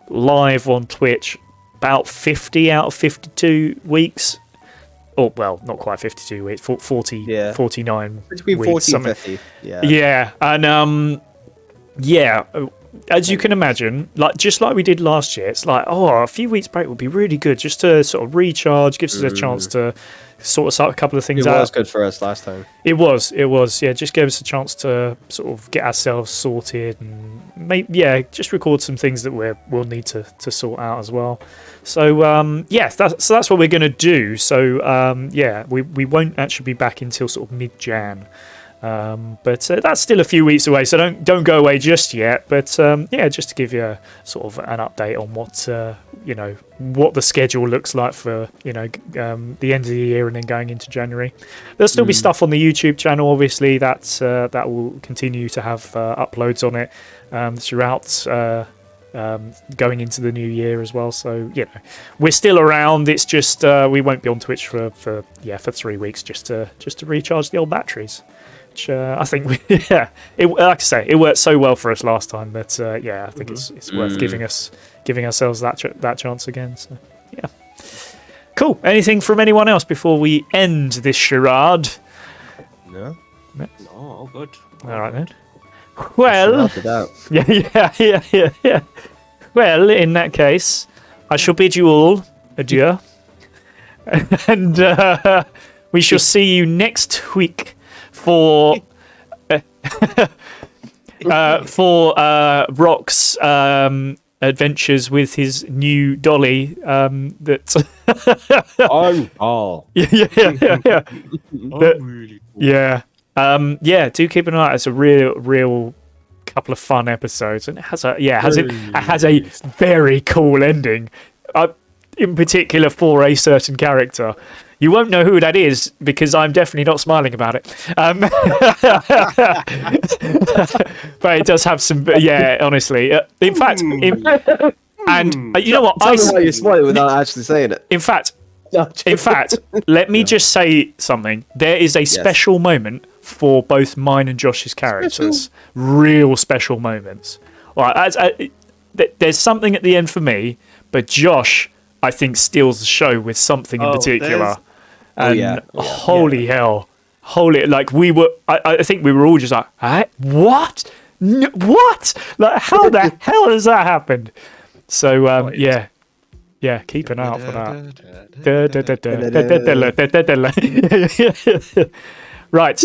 live on Twitch about 50 out of 52 weeks. Or, well, not quite 52 weeks, 40, 49 Between weeks. 40 and something. 50. Yeah. Yeah, and as you can imagine, just like we did last year, it's like, a few weeks break would be really good just to sort of recharge, gives us a chance to sort of a couple of things out. It was good for us last time. It was, yeah, just gave us a chance to sort of get ourselves sorted and just record some things that we'll need to sort out as well. So that's what we're going to do. So we won't actually be back until sort of mid-Jan. But that's still a few weeks away, so don't go away just yet. But just to give you sort of an update on what the schedule looks like for the end of the year and then going into January. There'll still be stuff on the YouTube channel, obviously. That will continue to have uploads on it throughout going into the new year as well. So we're still around. It's just we won't be on Twitch for 3 weeks just to recharge the old batteries. Which I think like I say, it worked so well for us last time that I think it's worth giving ourselves that chance again. So cool. Anything from anyone else before we end this charade? No. No, all good. All right then. Well, Yeah. yeah. Well, in that case, I shall bid you all adieu, and we shall see you next week for Rock's adventures with his new dolly. That do keep an eye out. It's a real couple of fun episodes, and it has a very cool ending. In particular for a certain character. You won't know who that is because I'm definitely not smiling about it. But it does have some, honestly. In fact, and you know what? You're smiling without actually saying it. In fact, let me just say something. There is a special moment for both mine and Josh's characters. Real special moments. Right, there's something at the end for me, but Josh, I think, steals the show with something in particular. And holy hell. Like we were, I think we were all just like, what? What? Like, how the hell has that happened? So, keep an eye out for that. Right.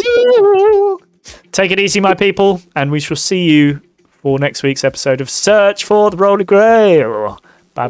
Take it easy, my people, and we shall see you for next week's episode of Search for the Holy Grail. Bye.